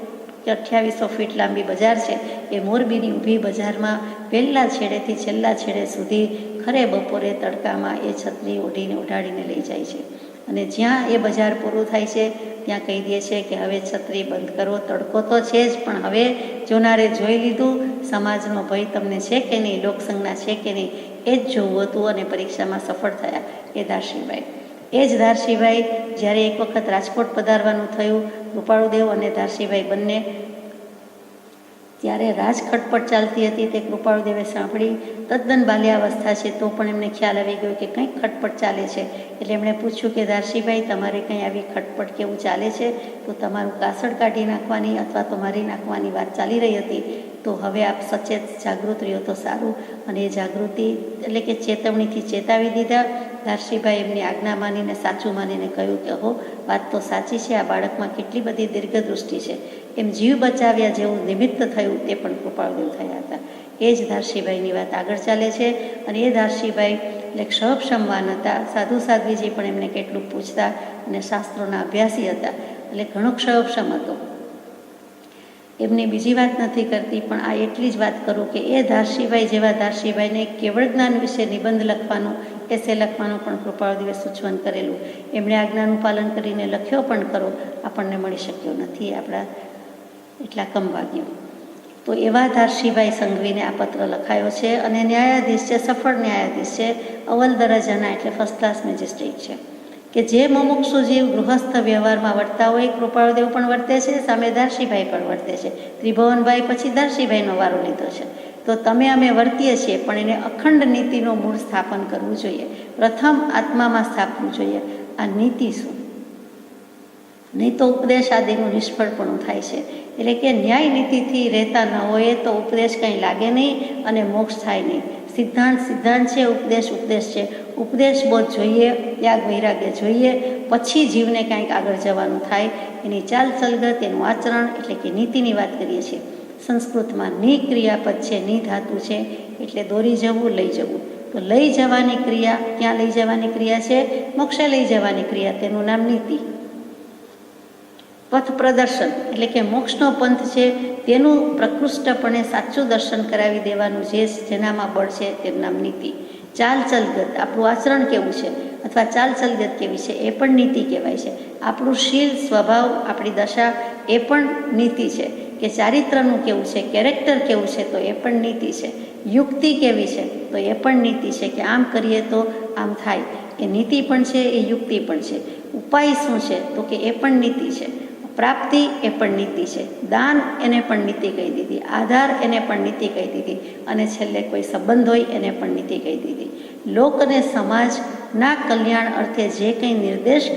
કે 2800 ફીટ લાંબી બજાર છે એ મોરબીની ઊભી બજારમાં પહેલા છેડેથી છેલ્લા છેડે સુધી ખરે બપોરે તડકામાં એ છત્રી ઓઢાડીને લઈ જાય છે. અને જ્યાં એ બજાર પૂરું થાય છે ત્યાં કહી દે છે કે હવે છત્રી બંધ કરો, તડકો તો છે જ, પણ હવે જોનારે જોઈ લીધું, સમાજનો ભય તમને છે કે નહીં, લોકસંજ્ઞા છે કે નહીં, એ જ જોવું હતું. અને પરીક્ષામાં સફળ થયા એ ધારશીભાઈ. એ જ ધારશીભાઈ જ્યારે એક વખત રાજકોટ પધારવાનું થયું, કૃપાળુદેવ અને ધારશીભાઈ બંને, ત્યારે રાજ ખટપટ ચાલતી હતી. તે કૃપાળુદેવે સાંભળી. તદ્દન બાલ્યાવસ્થા છે તો પણ એમને ખ્યાલ આવી ગયો કે કંઈક ખટપટ ચાલે છે. એટલે એમણે પૂછ્યું કે ધારશીભાઈ, તમારે કંઈ આવી ખટપટ કેવું ચાલે છે? તો તમારું કાસળ કાઢી નાખવાની અથવા તો મારી નાખવાની વાત ચાલી રહી હતી. તો હવે આપ સચેત જાગૃત રહ્યો તો સારું. અને એ જાગૃતિ એટલે કે ચેતવણીથી ચેતાવી દીધા. ધારસીભાઈ એમની આજ્ઞા માનીને સાચું માનીને કહ્યું કે હો, વાત તો સાચી છે, આ બાળકમાં કેટલી બધી દીર્ઘદૃષ્ટિ છે. એમ જીવ બચાવ્યા જેવું નિમિત્ત થયું તે પણ કૃપાળુદેવ થયા હતા. એ જ ધારસીભાઈની વાત આગળ ચાલે છે. અને એ ધારસીભાઈ એટલે ક્ષમવાન હતા. સાધુ સાધ્વીજી પણ એમને કેટલું પૂછતા અને શાસ્ત્રોના અભ્યાસી હતા, એટલે ઘણો ક્ષમ હતો. એમની બીજી વાત નથી કરતી, પણ આ એટલી જ વાત કરું કે એ ધારસીભાઈ જેવા ધારસીભાઈને કેવળ જ્ઞાન વિશે નિબંધ લખવાનું, એસે લખવાનું પણ કૃપાળુદેવે સૂચવન કરેલું. એમણે આજ્ઞાનું પાલન કરીને લખ્યો પણ ખરો, આપણને મળી શક્યો નથી, આપણા એટલા કમભાગ્યો. તો એવા ધારસીભાઈ સંઘવીને આ પત્ર લખાયો છે. અને ન્યાયાધીશ છે, સફળ ન્યાયાધીશ છે, અવ્વલ દરજ્જાના એટલે ફર્સ્ટ ક્લાસ મેજિસ્ટ્રેટ છે, કે જે મુમુક્ષુ જીવ ગૃહસ્થ વ્યવહારમાં વર્તા હોય, કૃપાળુદેવ પણ વર્તે છે, સામે ધારસીભાઈ પણ વર્તે છે. ત્રિભુવનભાઈ પછી ધારસીભાઈનો વારો લીધો છે. તો તમે અમે વર્તીએ છીએ, પણ એને અખંડ નીતિનું મૂળ સ્થાપન કરવું જોઈએ. પ્રથમ આત્મામાં સ્થાપવું જોઈએ. આ નીતિ શું? નહીં તો ઉપદેશ આદિનું નિષ્ફળપણું થાય છે. એટલે કે ન્યાય નીતિથી રહેતા ન હોય તો ઉપદેશ કંઈ લાગે નહીં અને મોક્ષ થાય નહીં. સિદ્ધાંત છે, ઉપદેશ છે. ઉપદેશ બોધ જોઈએ, ત્યાગ વૈરાગ્ય જોઈએ, પછી જીવને કાંઈક આગળ જવાનું થાય. એની ચાલ ચલગત, એનું આચરણ, એટલે કે નીતિની વાત કરીએ છીએ. સંસ્કૃતમાં ની ક્રિયાપદ છે, ની ધાતુ છે, એટલે દોરી જવું, લઈ જવું. તો લઈ જવાની ક્રિયા, ક્યાં લઈ જવાની ક્રિયા છે? મોક્ષે લઈ જવાની ક્રિયા, તેનું નામ નીતિ. પથ પ્રદર્શન એટલે કે મોક્ષનો પંથ છે, તેનું પ્રકૃષ્ટપણે સાચું દર્શન કરાવી દેવાનું જેનામાં બળ છે, તેનું નામ નીતિ. ચાલ ચલગત, આપણું આચરણ કેવું છે અથવા ચાલ ચલગત કેવી છે, એ પણ નીતિ કહેવાય છે. આપણું શીલ, સ્વભાવ, આપણી દશા, એ પણ નીતિ છે. કે ચારિત્રનું કેવું છે, કેરેક્ટર કેવું છે, તો એ પણ નીતિ છે. યુક્તિ કેવી છે, તો એ પણ નીતિ છે, કે આમ કરીએ તો આમ થાય, એ નીતિ પણ છે, એ યુક્તિ પણ છે. ઉપાય શું છે, તો કે એ પણ નીતિ છે. પ્રાપ્તિ એ પણ નીતિ છે. દાન એને પણ નીતિ કહી દીધી. આધાર એને પણ નીતિ કહી દીધી. અને છેલ્લે કોઈ સંબંધ હોય એને પણ નીતિ કહી દીધી. લોક અને સમાજના કલ્યાણ અર્થે જે કંઈ નિર્દેશ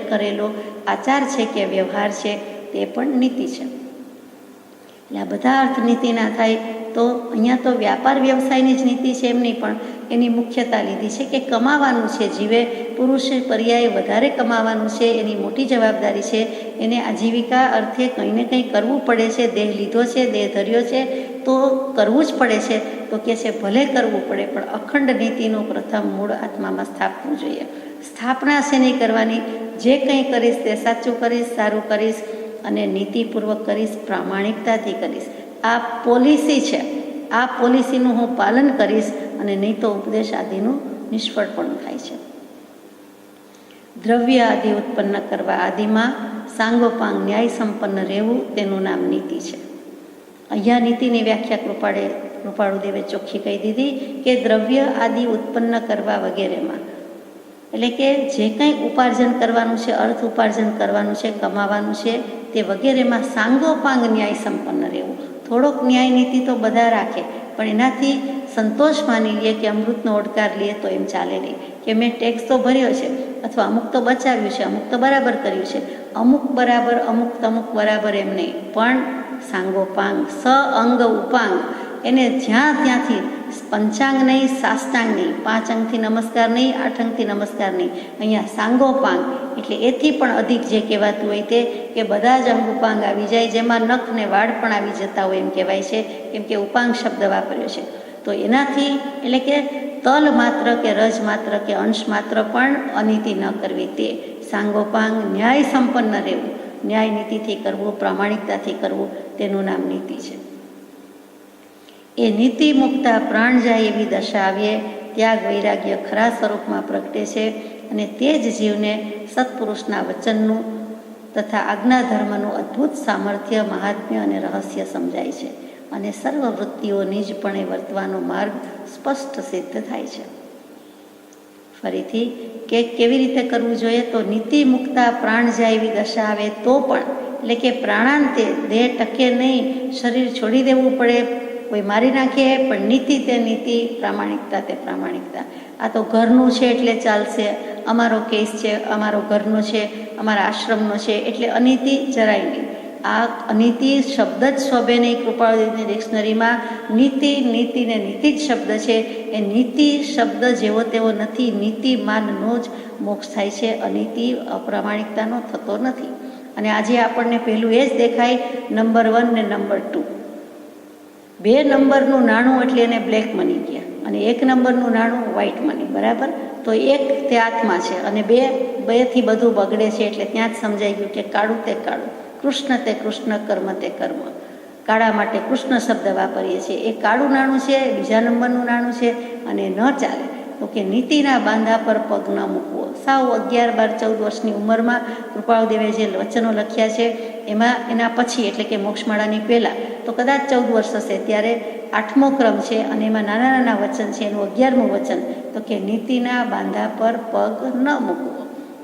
કરેલો આચાર છે કે વ્યવહાર છે, તે પણ નીતિ છે. એટલે આ બધા અર્થ નીતિના થાય. તો અહીંયા તો વ્યાપાર વ્યવસાયની જ નીતિ છે એમ નહીં, પણ એની મુખ્યતા લીધી છે કે કમાવાનું છે જીવે. પુરુષે પર્યાય વધારે કમાવાનું છે, એની મોટી જવાબદારી છે. એને આજીવિકા અર્થે કંઈ ને કંઈ કરવું પડે છે. દેહ લીધો છે, દેહ ધર્યો છે, તો કરવું જ પડે છે. તો કહે છે ભલે કરવું પડે, પણ અખંડ નીતિનું પ્રથમ મૂળ આત્મામાં સ્થાપવું જોઈએ. સ્થાપના છે નહીં કરવાની. જે કંઈ કરીશ તે સાચું કરીશ, સારું કરીશ અને નીતિપૂર્વક કરીશ, પ્રામાણિકતાથી કરીશ. આ પોલિસી છે. આ પોલિસીનું હું પાલન કરીશ, અને નહીં તો ઉપદેશ આદિનું નિષ્ફળપણું થાય છે. દ્રવ્ય આદિ ઉત્પન્ન કરવા આદિમાં સાંગોપાંગ ન્યાય સંપન્ન રહેવું, તેનું નામ નીતિ છે. અહીંયા નીતિની વ્યાખ્યા કૃપાળુદેવે ચોખ્ખી કહી દીધી કે દ્રવ્ય આદિ ઉત્પન્ન કરવા વગેરેમાં, એટલે કે જે કંઈ ઉપાર્જન કરવાનું છે, અર્થ ઉપાર્જન કરવાનું છે, કમાવાનું છે, તે વગેરેમાં સાંગોપાંગ ન્યાય સંપન્ન રહેવું. થોડોક ન્યાય નીતિ તો બધા રાખે, પણ એનાથી સંતોષ માની લે કે અમૃતનો ઓડકાર લે તો એમ ચાલે નહીં. કે મેં ટેક્સ તો ભર્યો છે, અથવા અમુક તો બચાવ્યું છે, અમુક તો બરાબર કર્યું છે, અમુક બરાબર, અમુક બરાબર એમ નહીં, પણ સાંગોપાંગ, અંગ ઉપાંગ, એને ત્યાંથી પંચાંગ નહીં, સાષ્ટાંગ નહીં, 5 અંગથી નમસ્કાર નહીં, 8 અંગથી નમસ્કાર નહીં, અહીંયા સાંગોપાંગ એટલે એથી પણ અધિક જે કહેવાતું હોય તે, કે બધા જ અંગ ઉપાંગ આવી જાય, જેમાં નખ ને વાળ પણ આવી જતા હોય એમ કહેવાય છે, કેમ કે ઉપાંગ શબ્દ વાપર્યો છે. તો એનાથી એટલે કે તલ માત્ર કે રજ માત્ર કે અંશ માત્ર પણ અનીતિ ન કરવી, તે સાંગોપાંગ ન્યાય સંપન્ન રહેવું, ન્યાય નીતિથી કરવું, પ્રામાણિકતાથી કરવું, તેનું નામ નીતિ છે. એ નીતિ મુક્તા પ્રાણ જાય એવી દશા આવીએ, ત્યાગ વૈરાગ્ય ખરા સ્વરૂપમાં પ્રગટે છે. અને તે જ જીવને સત્પુરુષના વચનનું તથા આજ્ઞા ધર્મનું અદ્ભુત સામર્થ્ય, મહાત્મ્ય અને રહસ્ય સમજાય છે. અને સર્વ વૃત્તિઓ નિજપણે વર્તવાનો માર્ગ સ્પષ્ટ સિદ્ધ થાય છે. ફરીથી કે કેવી રીતે કરવું જોઈએ, તો નીતિ મુક્તા પ્રાણ જાય એવી દશા આવે તો પણ, એટલે કે પ્રાણાંતે દેહ ટકે નહીં, શરીર છોડી દેવું પડે, કોઈ મારી નાખે, પણ નીતિ તે નીતિ, પ્રામાણિકતા તે પ્રામાણિકતા. આ તો ઘરનું છે એટલે ચાલશે, અમારો કેસ છે, અમારો ઘરનો છે, અમારા આશ્રમનો છે, એટલે અનીતિ જરાય નહીં. આ અનીતિ શબ્દ જ શોભે નહીં. કૃપાળુદેવની ડિક્શનરીમાં નીતિ ને નીતિ જ શબ્દ છે. એ નીતિ શબ્દ જેવો તેવો નથી. નીતિમાનનો જ મોક્ષ થાય છે, અનીતિ અપ્રામાણિકતાનો થતો નથી. અને આજે આપણને પહેલું એ જ દેખાય, નંબર 1 ને નંબર 2. 2 નંબરનું નાણું એટલે એને બ્લેક મની ગયા, અને 1 નંબરનું નાણું વ્હાઇટ મની, બરાબર. તો 1 તે આત્મા છે, અને 2 થી બધું બગડે છે. એટલે ત્યાં જ સમજાઈ ગયું કે કાળું તે કાળું, કૃષ્ણ તે કૃષ્ણ, કર્મ તે કર્મ. કાળા માટે કૃષ્ણ શબ્દ વાપરીએ છીએ. એ કાળું નાણું છે, બીજા નંબરનું નાણું છે, અને ન ચાલે. તો કે નીતિના બાંધા પર પગ ન મૂકવો. સાવ 11, 12, 14 વર્ષની ઉંમરમાં કૃપાળુદેવે જે વચનો લખ્યા છે એમાં એના પછી એટલે કે મોક્ષમાળાની પહેલાં તો કદાચ 14 વર્ષ હશે, ત્યારે 8મો ક્રમ છે, અને એમાં નાના નાના વચન છે. એનું 11મું વચન તો કે નીતિના બાંધા પર પગ ન મૂકવો.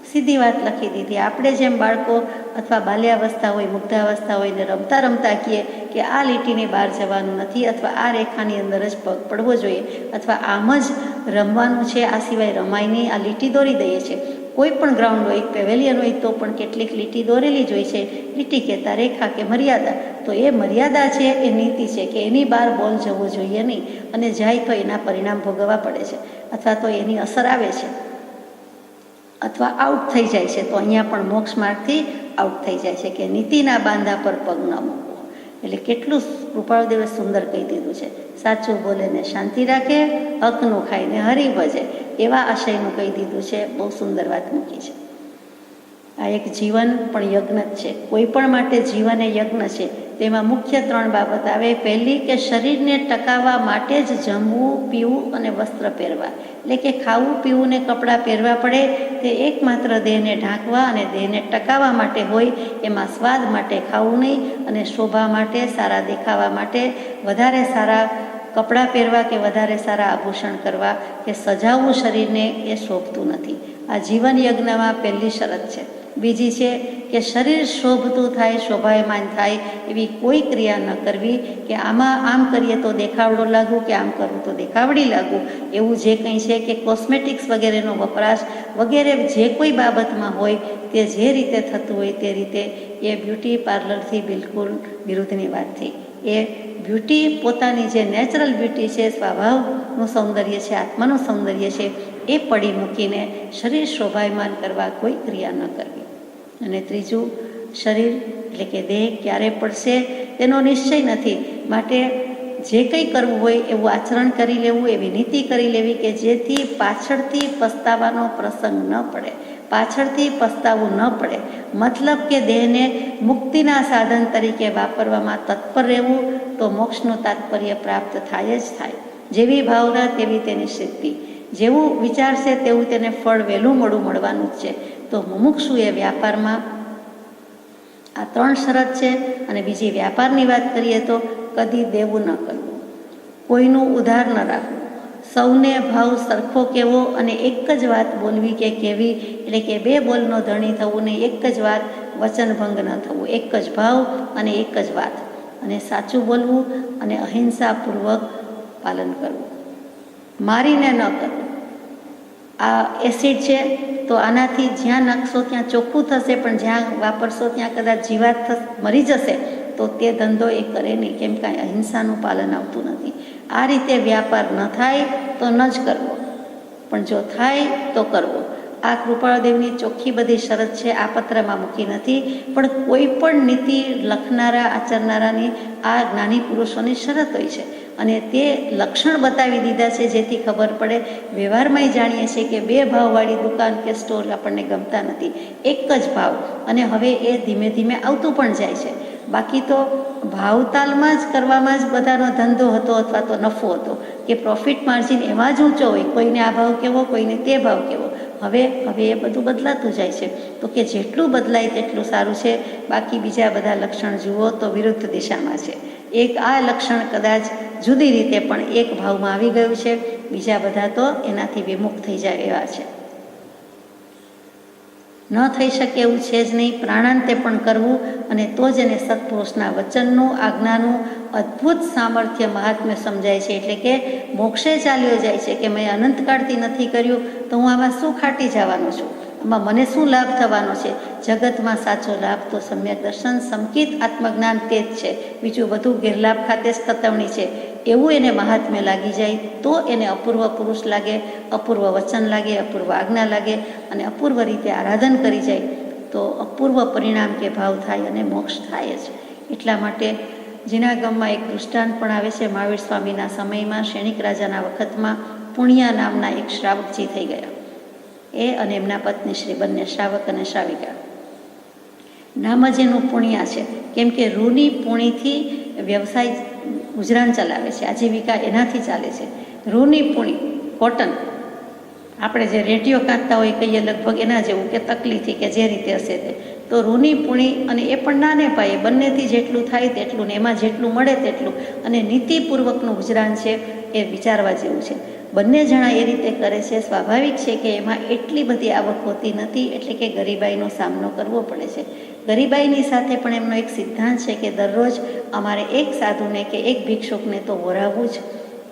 સીધી વાત લખી દીધી. આપણે જેમ બાળકો અથવા બાલ્યાવસ્થા હોય, મુગ્ધાવસ્થા હોય ને રમતા રમતા કહીએ કે આ લીટીની બહાર જવાનું નથી, અથવા આ રેખાની અંદર જ પગ પડવો જોઈએ, અથવા આમ જ રમવાનું છે, આ સિવાય રમાય નહીં, આ લીટી દોરી દઈએ છીએ. કોઈ પણ ગ્રાઉન્ડ હોય, પેવેલિયન હોય તો પણ કેટલીક લીટી દોરેલી જ હોય છે. લીટી કહેતા રેખા કે મર્યાદા. તો એ મર્યાદા છે, એ નીતિ છે કે એની બહાર બોલ જવો જોઈએ નહીં, અને જાય તો એના પરિણામ ભોગવવા પડે છે, અથવા તો એની અસર આવે છે, અથવા આઉટ થઈ જાય છે. તો અહીંયા પણ મોક્ષ માર્ગથી આઉટ થઈ જાય છે કે નીતિના બાંધા પર પગ ન મૂકવો. એટલે કેટલું કૃપાળુદેવે સુંદર કહી દીધું છે. સાચું બોલે ને શાંતિ રાખે, હકનું ખાઈને હરી ભજે, એવા આશયનું કહી દીધું છે. બહુ સુંદર વાત મૂકી છે. આ એક જીવન પણ યજ્ઞ જ છે. કોઈ પણ માટે જીવન એ યજ્ઞ છે. તેમાં મુખ્ય 3 બાબત આવે. પહેલી કે શરીરને ટકાવવા માટે જ જમવું, પીવું અને વસ્ત્ર પહેરવા. એટલે કે ખાવું, પીવું ને કપડાં પહેરવા પડે તે એકમાત્ર દેહને ઢાંકવા અને દેહને ટકાવવા માટે હોય. એમાં સ્વાદ માટે ખાવું નહીં, અને શોભા માટે, સારા દેખાવા માટે વધારે સારા કપડાં પહેરવા કે વધારે સારા આભૂષણ કરવા કે સજાવવું શરીરને એ શોભતું નથી. આ જીવન યજ્ઞમાં પહેલી શરત છે. બીજી છે કે શરીર શોભતું થાય, શોભાયમાન થાય એવી કોઈ ક્રિયા ન કરવી કે આમાં આમ કરીએ તો દેખાવડો લાગવું કે આમ કરવું તો દેખાવડી લાગવું. એવું જે કંઈ છે કે કોસ્મેટિક્સ વગેરેનો વપરાશ વગેરે જે કોઈ બાબતમાં હોય તે જે રીતે થતું હોય તે રીતે એ બ્યુટી પાર્લરથી બિલકુલ વિરુદ્ધની વાત થઈ. એ બ્યુટી પોતાની જે નેચરલ બ્યુટી છે, સ્વભાવનું સૌંદર્ય છે, આત્માનું સૌંદર્ય છે, એ પડી મૂકીને શરીર શોભાયમાન કરવા કોઈ ક્રિયા ન કરવી. અને ત્રીજું, શરીર એટલે કે દેહ ક્યારે પડશે તેનો નિશ્ચય નથી. માટે જે કંઈ કરવું હોય એવું આચરણ કરી લેવું, એવી નીતિ કરી લેવી કે જેથી પાછળથી પસ્તાવાનો પ્રસંગ ન પડે, પાછળથી પસ્તાવું ન પડે. મતલબ કે દેહને મુક્તિના સાધન તરીકે વાપરવામાં તત્પર રહેવું, તો મોક્ષનું તાત્પર્ય પ્રાપ્ત થાય જ થાય. જેવી ભાવના તેવી તેની સિદ્ધિ. જેવું વિચારશે તેવું તેને ફળ વહેલું મળવાનું જ છે. તો મુમુક્ષુ એ વ્યાપારમાં આ 3 શરત છે. અને બીજી વ્યાપારની વાત કરીએ તો કદી દેવું ન કરવું, કોઈનું ઉધાર ન રાખવું, સૌને ભાવ સરખો કહેવો, અને એક જ વાત બોલવી કે કહેવી. એટલે કે 2 બોલનો ધણી થવું નહીં, એક જ વાત, વચનભંગ ન થવું, એક જ ભાવ અને એક જ વાત, અને સાચું બોલવું અને અહિંસાપૂર્વક પાલન કરવું, મારીને ન કરવું. આ એસિડ છે તો આનાથી જ્યાં નાખશો ત્યાં ચોખ્ખું થશે, પણ જ્યાં વાપરશો ત્યાં કદાચ જીવાત મરી જશે. તો તે ધંધો એ કરે નહીં, કેમ કે અહિંસાનું પાલન આવતું નથી. આ રીતે વ્યાપાર ન થાય તો ન જ કરવો, પણ જો થાય તો કરવો. આ કૃપાળુદેવની ચોખ્ખી બધી શરત છે. આ પત્રમાં મૂકી નથી, પણ કોઈ પણ નીતિ લખનારા, આચરનારાની આ જ્ઞાની પુરુષોની શરત હોય છે. અને તે લક્ષણ બતાવી દીધા છે જેથી ખબર પડે. વ્યવહારમાં જાણીએ છીએ કે 2 ભાવવાળી દુકાન કે સ્ટોર આપણને ગમતા નથી, એક જ ભાવ. અને હવે એ ધીમે ધીમે આવતું પણ જાય છે. બાકી તો ભાવતાલમાં જ કરવામાં જ બધાનો ધંધો હતો, અથવા તો નફો હતો કે પ્રોફિટ માર્જિન એમાં જ ઊંચો હોય. કોઈને આ ભાવ કેવો, કોઈને તે ભાવ કેવો. હવે એ બધું બદલાતું જાય છે. તો કે જેટલું બદલાય તેટલું સારું છે. બાકી બીજા બધા લક્ષણ જુઓ તો વિરુદ્ધ દિશામાં છે. એક આ લક્ષણ કદાચ જુદી રીતે પણ એક ભાવમાં આવી ગયું છે, બીજા બધા તો એનાથી વિમુખ થઈ જાય એવા છે. ન થઈ શકે એવું છે જ નહીં. પ્રાણાંતે પણ કરવું, અને તો જ એને સત્પુરુષના વચનનું, આજ્ઞાનું અદ્ભુત સામર્થ્ય, મહાત્મ્ય સમજાય છે. એટલે કે મોક્ષે ચાલ્યો જાય છે કે મેં અનંતકાળથી નથી કર્યું તો હું આમાં શું ખાટી જવાનો છું. આમાં મને શું લાભ થવાનો છે? જગતમાં સાચો લાભ તો સમ્યક દર્શન, સંકિત આત્મજ્ઞાન તે જ છે. બીજું બધું ગેરલાભ ખાતે જ ખતવણી છે. એવું એને મહાત્મ્ય લાગી જાય તો એને અપૂર્વ પુરુષ લાગે, અપૂર્વ વચન લાગે, અપૂર્વ આજ્ઞા લાગે અને અપૂર્વ રીતે આરાધન કરી જાય તો અપૂર્વ પરિણામ કે ભાવ થાય અને મોક્ષ થાય જ. એટલા માટે જીનાગમમાં એક દૃષ્ટાંત પણ આવે છે. મહાવીર સ્વામીના સમયમાં શેણિક રાજાના વખતમાં પુણ્યા નામના એક શ્રાવકજી થઈ ગયા. એ અને એમના પત્ની શ્રી બંને શ્રાવક અને શ્રાવિકા. નામ જ એનું પુણ્યા છે, કેમ કે રૂની પૂણીથી વ્યવસાય ગુજરાન ચલાવે છે, આજીવિકા એનાથી ચાલે છે. રૂની પૂણી, કોટન, આપણે જે રેડિયો કાંતતા હોય કહીએ લગભગ એના જેવું કે તકલીથી કે જે રીતે હશે તે. તો રૂની પૂણી, અને એ પણ નાને પાયે, બંનેથી જેટલું થાય તેટલું ને એમાં જેટલું મળે તેટલું, અને નીતિપૂર્વકનું ગુજરાન છે એ વિચારવા જેવું છે. બંને જણા એ રીતે કરે છે. સ્વાભાવિક છે કે એમાં એટલી બધી આવક હોતી નથી, એટલે કે ગરીબાઈનો સામનો કરવો પડે છે. ગરીબાઈની સાથે પણ એમનો એક સિદ્ધાંત છે કે દરરોજ અમારે એક સાધુને કે એક ભિક્ષુકને તો વરાવવું જ,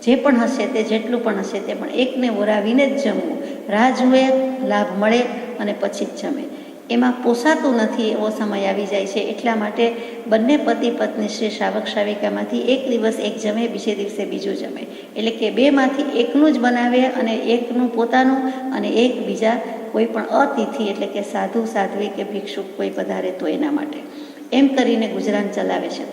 જે પણ હશે તે, જેટલું પણ હશે તે, પણ એકને વરાવીને જ જમવું. રાહ જુએ, લાભ મળે અને પછી જ જમે. એમાં પોસાતું નથી એવો સમય આવી જાય છે. એટલા માટે બંને પતિ પત્ની શ્રી શ્રાવક શ્રાવિકામાંથી એક દિવસ એક જમે, બીજે દિવસે બીજું જમે. એટલે કે બેમાંથી એકનું જ બનાવે, અને એકનું પોતાનું અને એક બીજા કોઈ પણ અતિથિ એટલે કે સાધુ સાધ્વી કે ભિક્ષુક કોઈ પધારે તો એના માટે, એમ કરીને ગુજરાન ચલાવે છે.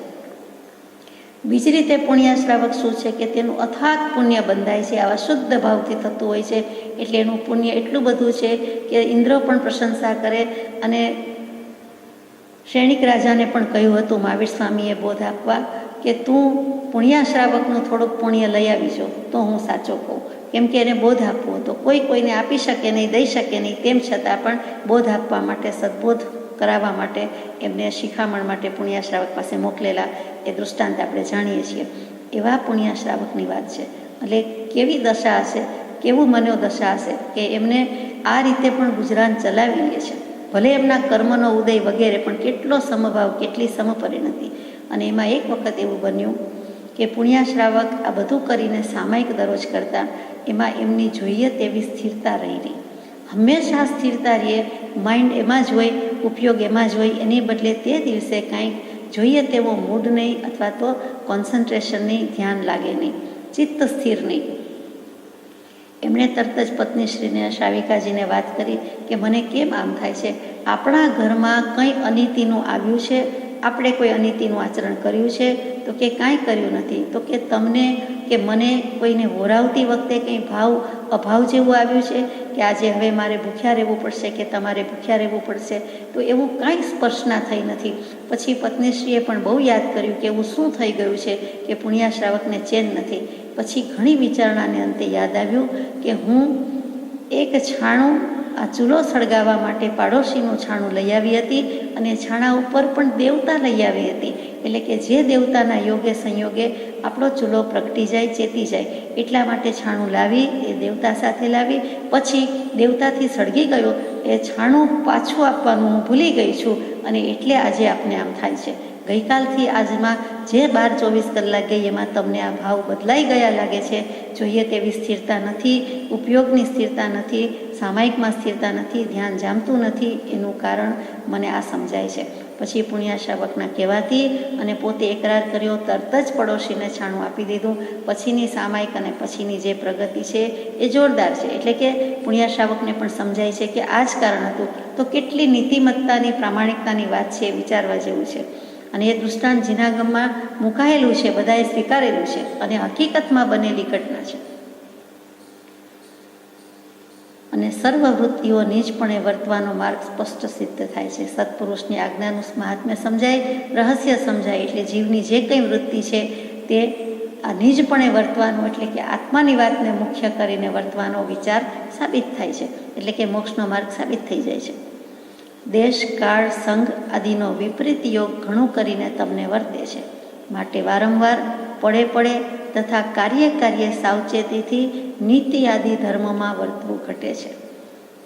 બીજી રીતે પુણ્યા શ્રાવક શું છે કે તેનું અથાગ પુણ્ય બંધાય છે. આવા શુદ્ધ ભાવથી થતું હોય છે, એટલે એનું પુણ્ય એટલું બધું છે કે ઇન્દ્ર પણ પ્રશંસા કરે. અને શેણિક રાજાને પણ કહ્યું હતું મહાવીર સ્વામીએ બોધ આપવા કે તું પુણ્યા શ્રાવકનું થોડુંક પુણ્ય લઈ આવીજો તો હું સાચો કહું. કેમ કે એને બોધ આપવો હતો. કોઈને આપી શકે નહીં, દઈ શકે નહીં, તેમ છતાં પણ બોધ આપવા માટે, સદબોધ કરાવવા માટે એમને શિખામણ માટે પુણ્યા શ્રાવક પાસે મોકલેલા. એ દૃષ્ટાંત આપણે જાણીએ છીએ. એવા પુણ્યા શ્રાવકની વાત છે. એટલે કેવી દશા હશે, કેવું મનોદશા હશે કે એમને આ રીતે પણ ગુજરાન ચલાવી લે છે. ભલે એમના કર્મનો ઉદય વગેરે, પણ કેટલો સમભાવ, કેટલી સમપરિણતિ. અને એમાં એક વખત એવું બન્યું કે પુણ્યા શ્રાવક આ બધું કરીને સામાયિક દરરોજ કરતા, એમાં એમની જોઈએ તેવી સ્થિરતા રહી. હંમેશા સ્થિરતા રહીએ, માઇન્ડ એમાં જ હોય, ઉપયોગ એમાં જ હોય. એની બદલે તે દિવસે કાંઈક જોઈએ તેવો મૂડ નહીં, અથવા તો કોન્સન્ટ્રેશન નહીં, ધ્યાન લાગે નહીં, ચિત્ત સ્થિર નહીં. એમણે તરત જ પત્નીશ્રીને, શ્રાવિકાજીને વાત કરી કે મને કેમ આમ થાય છે? આપણા ઘરમાં કંઈ અનીતિનું આવ્યું છે? આપણે કોઈ અનીતિનું આચરણ કર્યું છે? તો કે કાંઈ કર્યું નથી. તો કે તમને કે મને કોઈને વોરાવતી વખતે કંઈ અભાવ જેવું આવ્યું છે કે આજે હવે મારે ભૂખ્યા રહેવું પડશે કે તમારે ભૂખ્યા રહેવું પડશે? તો એવું કાંઈ સ્પર્શના થઈ નથી. પછી પત્નીશ્રીએ પણ બહુ યાદ કર્યું કે એવું શું થઈ ગયું છે કે પુણ્યા શ્રાવકને ચેન નથી. પછી ઘણી વિચારણાને અંતે યાદ આવ્યું કે હું એક છાણું, આ ચૂલો સળગાવવા માટે પાડોશીનું છાણું લઈ આવી હતી, અને છાણા ઉપર પણ દેવતા લઈ આવી હતી. એટલે કે જે દેવતાના યોગે સંયોગે આપણો ચૂલો પ્રગટી જાય, ચેતી જાય, એટલા માટે છાણું લાવી, એ દેવતા સાથે લાવી. પછી દેવતાથી સળગી ગયો એ છાણું પાછું આપવાનું હું ભૂલી ગઈ છું, અને એટલે આજે આપને આમ થાય છે. ગઈકાલથી આજમાં જે 12-24 કલાક ગઈ એમાં તમને આ ભાવ બદલાઈ ગયા લાગે છે. જોઈએ તેવી સ્થિરતા નથી, ઉપયોગની સ્થિરતા નથી, સામાયિકમાં સ્થિરતા નથી, ધ્યાન જામતું નથી. એનું કારણ મને આ સમજાય છે. પછી પુણ્યા શ્રાવકના કહેવાથી અને પોતે એકરાર કર્યો, તરત જ પડોશીને છાણું આપી દીધું. પછીની સામાયિક અને પછીની જે પ્રગતિ છે એ જોરદાર છે. એટલે કે પુણ્યા શ્રાવકને પણ સમજાય છે કે આ જ કારણ હતું. તો કેટલી નીતિમત્તાની, પ્રામાણિકતાની વાત છે, વિચારવા જેવું છે. અને એ દૃષ્ટાંત જીનાગમમાં મુકાયેલું છે, બધાએ સ્વીકારેલું છે, અને હકીકતમાં બનેલી ઘટના છે. અને સર્વવૃત્તિઓ નિજપણે વર્તવાનો માર્ગ સ્પષ્ટ સિદ્ધ થાય છે. સત્પુરુષની આજ્ઞાનું મહાત્મ્ય સમજાય, રહસ્ય સમજાય. એટલે જીવની જે કંઈ વૃત્તિ છે તે આ નિજપણે વર્તવાનો, એટલે કે આત્માની વાતને મુખ્ય કરીને વર્તવાનો વિચાર સાબિત થાય છે. એટલે કે મોક્ષનો માર્ગ સાબિત થઈ જાય છે. દેશ, કાળ, સંઘ આદિનો વિપરીત યોગ ઘણું કરીને તમને વર્તે છે. માટે વારંવાર પડે તથા કાર્ય સાવચેતીથી નીતિ આદિ ધર્મમાં વર્તવું ઘટે છે.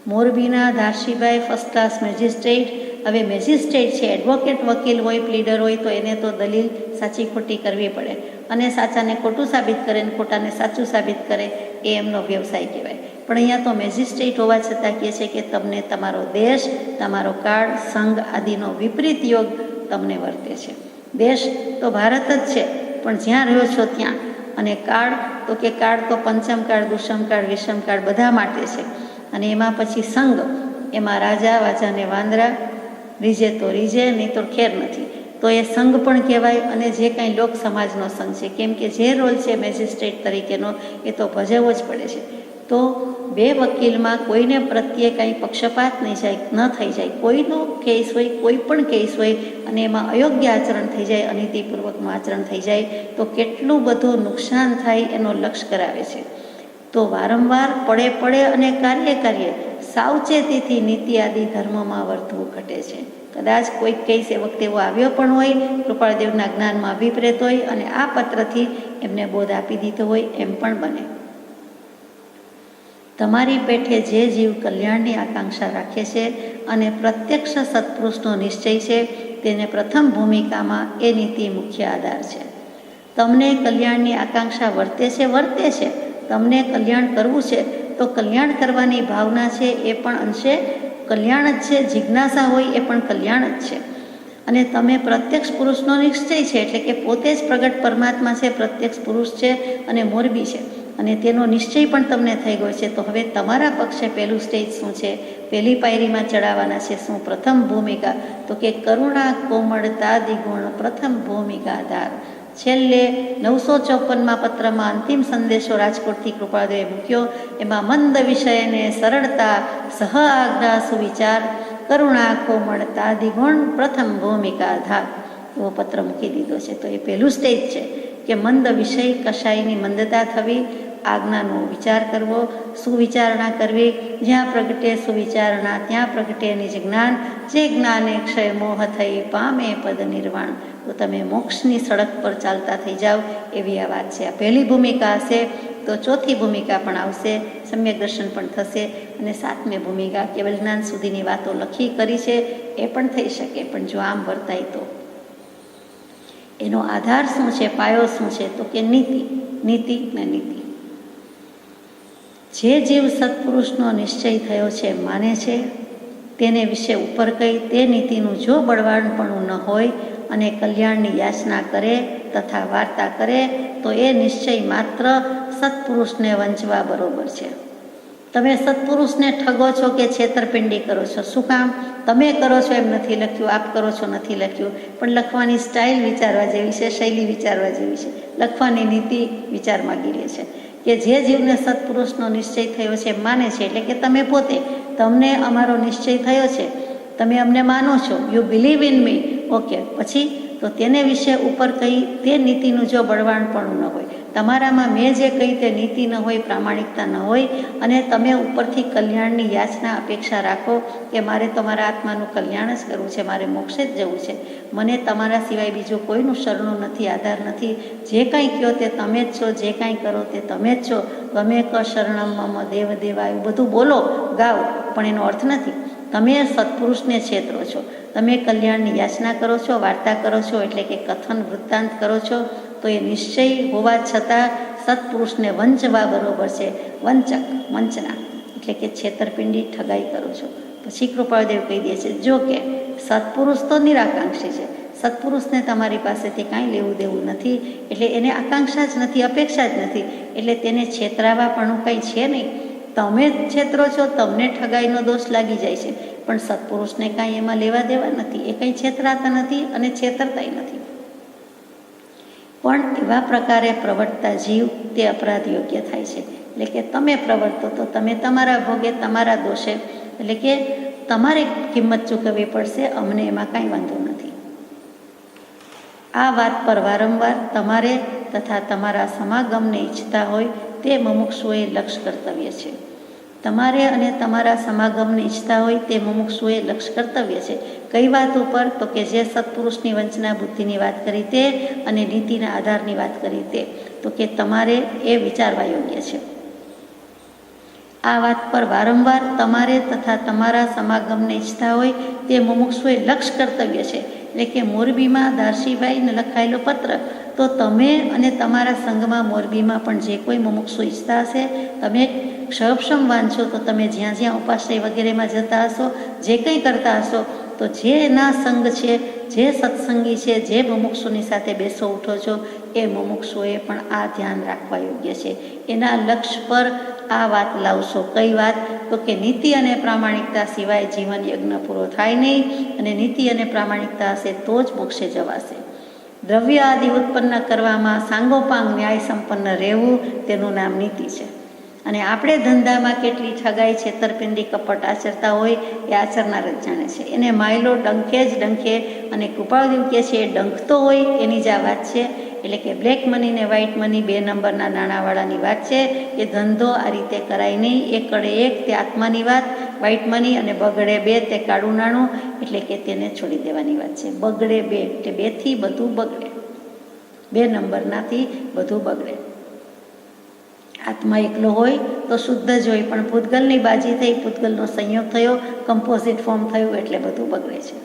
મોરબીના ધારશીભાઈ ફર્સ્ટ ક્લાસ મેજિસ્ટ્રેટ. હવે મેજિસ્ટ્રેટ છે, એડવોકેટ, વકીલ હોય, પ્લીડર હોય, તો એને તો દલીલ સાચી ખોટી કરવી પડે, અને સાચાને ખોટું સાબિત કરે ને ખોટાને સાચું સાબિત કરે, એ એમનો વ્યવસાય કહેવાય. પણ અહીંયા તો મેજિસ્ટ્રેટ હોવા છતાં કહે છે કે તમને તમારો દેશ, તમારો કાળ, સંઘ આદિનો વિપરીત યોગ તમને વર્તે છે. દેશ તો ભારત જ છે, પણ જ્યાં રહ્યો છો ત્યાં. અને કાળ તો કે કાળ તો પંચમકાળ, દુષ્મકાળ, વિષમકાળ બધા માટે છે. અને એમાં પછી સંઘ, એમાં રાજા, વાજા ને વાંદરા, રીજે તો રીજે, નહીં તો ખેર નથી. તો એ સંઘ પણ કહેવાય અને જે કાંઈ લોક સમાજનો સંઘ છે, કેમ કે જે રોલ છે મેજિસ્ટ્રેટ તરીકેનો એ તો ભજવવો જ પડે છે. તો બે વકીલમાં કોઈને પ્રત્યે કાંઈ પક્ષપાત ન થઈ જાય, કોઈનો કેસ હોય, કોઈ પણ કેસ હોય અને એમાં અયોગ્ય આચરણ થઈ જાય, અનીતિપૂર્વકનું આચરણ થઈ જાય તો કેટલું બધું નુકસાન થાય એનો લક્ષ્ય કરાવે છે. તો વારંવાર પડે અને કાર્ય સાવચેતીથી નીતિ આદિ ધર્મમાં વર્તવું ઘટે છે. કદાચ કોઈક કેસ એ વખતે એવો આવ્યો પણ હોય, કૃપાળદેવના જ્ઞાનમાં અભિપ્રેત હોય અને આ પત્રથી એમને બોધ આપી દીધો હોય, એમ પણ બને. તમારી પેઠે જે જીવ કલ્યાણની આકાંક્ષા રાખે છે અને પ્રત્યક્ષ સત્પુરુષનો નિશ્ચય છે, તેને પ્રથમ ભૂમિકામાં એ નીતિ મુખ્ય આધાર છે. તમને કલ્યાણની આકાંક્ષા વર્તે છે, તમને કલ્યાણ કરવું છે તો કલ્યાણ કરવાની ભાવના છે એ પણ અંશે કલ્યાણ જ છે, જિજ્ઞાસા હોય એ પણ કલ્યાણ જ છે. અને તમે પ્રત્યક્ષ પુરુષનો નિશ્ચય છે, એટલે કે પોતે જ પ્રગટ પરમાત્મા છે, પ્રત્યક્ષ પુરુષ છે અને મોરબી છે, અને તેનો નિશ્ચય પણ તમને થઈ ગયો છે. તો હવે તમારા પક્ષે પહેલું સ્ટેજ શું છે, પહેલી પાયરીમાં ચડાવવાના છે શું પ્રથમ ભૂમિકા, તો કે કરુણા, કોમળતા, દિગુણ પ્રથમ ભૂમિકા આધાર. છેલ્લે 954માં પત્રમાં અંતિમ સંદેશો રાજકોટથી કૃપાળદેવે મૂક્યો. એમાં મંદ વિષયને સરળતા, સહ આજ્ઞા, સુવિચાર, કરુણા, કોમળતા, દિગુણ પ્રથમ ભૂમિકા આધાર એવો પત્ર મૂકી દીધો છે. તો એ પહેલું સ્ટેજ છે કે મંદ વિષય, કશાયની મંદતા થવી, આજ્ઞાનો વિચાર કરવો, સુવિચારણા કરવી. જ્યાં પ્રગટે સુવિચારણા ત્યાં પ્રગટે નિજ જ્ઞાન, જે જ્ઞાને ક્ષય મોહ થઈ પામે પદ નિર્વાણ. તો તમે મોક્ષની સડક પર ચાલતા થઈ જાઓ એવી આ વાત છે. આ પહેલી ભૂમિકા હશે તો ચોથી ભૂમિકા પણ આવશે, સમ્યક દર્શન પણ થશે, અને સાતમી ભૂમિકા કેવલ જ્ઞાન સુધીની વાતો લખી કરી છે એ પણ થઈ શકે. પણ જો આમ વર્તાય તો એનો આધાર શું છે, પાયો શું છે, તો કે નીતિ. જે જીવ સત્પુરુષનો નિશ્ચય થયો છે, માને છે, તેને વિશે ઉપર કહી તે નીતિનું જો બળવાનપણું ન હોય અને કલ્યાણની યાચના કરે તથા વાર્તા કરે તો એ નિશ્ચય માત્ર સત્પુરુષને વંચવા બરોબર છે. તમે સત્પુરુષને ઠગો છો કે છેતરપિંડી કરો છો. શું કામ? તમે કરો છો એમ નથી લખ્યું, આપ કરો છો નથી લખ્યું, પણ લખવાની સ્ટાઇલ વિચારવા જેવી છે, શૈલી વિચારવા જેવી છે, લખવાની નીતિ વિચાર માગી રહી છે. કે જે જીવને સત્પુરુષનો નિશ્ચય થયો છે માને છે, એટલે કે તમે પોતે, તમને અમારો નિશ્ચય થયો છે, તમે અમને માનો છો, you believe in me, okay, પછી તો તેને વિશે ઉપર કહી તે નીતિનું જો બળવાનપણું ન હોય, તમારામાં મેં જે કહી તે નીતિ ન હોય, પ્રામાણિકતા ન હોય, અને તમે ઉપરથી કલ્યાણની યાચના અપેક્ષા રાખો કે મારે તમારા આત્માનું કલ્યાણ જ કરવું છે, મારે મોક્ષે જ જવું છે, મને તમારા સિવાય બીજું કોઈનું શરણું નથી, આધાર નથી, જે કાંઈ કહો તે તમે જ છો, જે કાંઈ કરો તે તમે જ છો, ગમે ક શરણમ મમ દેવ દેવા, એવું બધું બોલો, ગાઓ, પણ એનો અર્થ નથી. તમે સત્પુરુષને છેતરો છો, તમે કલ્યાણની યાચના કરો છો, વાર્તા કરો છો, એટલે કે કથન વૃત્તાંત કરો છો, તો એ નિશ્ચય હોવા છતાં સત્પુરુષને વંચવા બરોબર છે. વંચના એટલે કે છેતરપિંડી, ઠગાઈ કરો છો. પછી કૃપાળદેવ કહી દે છે, જો કે સત્પુરુષ તો નિરાકાંક્ષી છે, સત્પુરુષને તમારી પાસેથી કાંઈ લેવું દેવું નથી, એટલે એને આકાંક્ષા જ નથી, અપેક્ષા જ નથી, એટલે તેને છેતરાવા પણ કંઈ છે નહીં. તમે છેતરો છો, તમને ઠગાઈનો દોષ લાગી જાય છે, પણ સત્પુરુષને કાંઈ એમાં લેવા દેવા નથી, એ કંઈ છેતરાતા નથી અને છેતરતાય નથી. પણ એવા પ્રકારે પ્રવર્તતા જીવ તે અપરાધ યોગ્ય થાય છે. એટલે કે તમે પ્રવર્તો તો તમે તમારા ભોગે, તમારા દોષે, એટલે કે તમારે કિંમત ચૂકવવી પડશે, અમને એમાં કાંઈ વાંધો નથી. આ વાત પર વારંવાર તમારે તથા તમારા સમાગમને ઈચ્છતા હોય તે મુમુક્ષુએ લક્ષ્ય કર્તવ્ય છે. તમારે અને તમારા સમાગમને ઈચ્છતા હોય તે મુમુક્ષુએ લક્ષ્ય કર્તવ્ય છે. કઈ વાત ઉપર? તો કે જે સત્પુરુષની વંચના બુદ્ધિની વાત કરી તે અને નીતિના આધારની વાત કરી તે, તો કે તમારે એ વિચારવા યોગ્ય છે. આ વાત પર વારંવાર તમારે તથા તમારા સમાગમને ઈચ્છતા હોય તે મુમુક્ષુએ લક્ષ્ય કર્તવ્ય છે. એટલે કે મોરબીમાં દારશીભાઈને લખાયેલો પત્ર તો તમે અને તમારા સંઘમાં મોરબીમાં પણ જે કોઈ મુમુક્ષુ ઈચ્છતા હશે, તમે ક્ષરક્ષમ વાંચો તો તમે જ્યાં જ્યાં ઉપાશ્રય વગેરેમાં જતા હશો, જે કંઈ કરતા હશો, તો જે એના સંઘ છે, જે સત્સંગી છે, જે મુમુક્ષુની સાથે બેસો ઉઠો છો, એ મુમુક્ષુએ પણ આ ધ્યાન રાખવા યોગ્ય છે. એના લક્ષ્ય પર આ વાત લાવશો. કઈ વાત? તો કે નીતિ અને પ્રામાણિકતા સિવાય જીવન યજ્ઞ પૂરો થાય નહીં, અને નીતિ અને પ્રામાણિકતા હશે તો જ મોક્ષે જવાશે. દ્રવ્ય આદિ ઉત્પન્ન કરવામાં સાંગોપાંગ ન્યાય સંપન્ન રહેવું, તેનું નામ નીતિ છે. અને આપણે ધંધામાં કેટલી ઠગાઈ, છેતરપિંડી, કપટ આચરતા હોય એ આચરનાર જ જાણે છે. એને માયલો ડંખે જ ડંખે, અને કૃપાળદેવ કહે છે એ ડંખતો હોય એની જ આ વાત છે. એટલે કે બ્લેક મની ને વ્હાઇટ મની 2 નંબરના નાણાંવાળાની વાત છે. એ ધંધો આ રીતે કરાય નહીં. એક કડે એક તે આત્માની વાત, વ્હાઇટ મની, અને બગડે 2 તે કાળું નાણું, એટલે કે તેને છોડી દેવાની વાત છે. બગડે 2 એટલે 2થી બધું બગડે, 2 નંબરનાથી બધું બગડે. આત્મા એકલો હોય તો શુદ્ધ જ હોય, પણ પૂતગલની બાજી થઈ, પૂતગલનો સંયોગ થયો, કમ્પોઝિટ ફોર્મ થયું, એટલે બધું બગડે છે.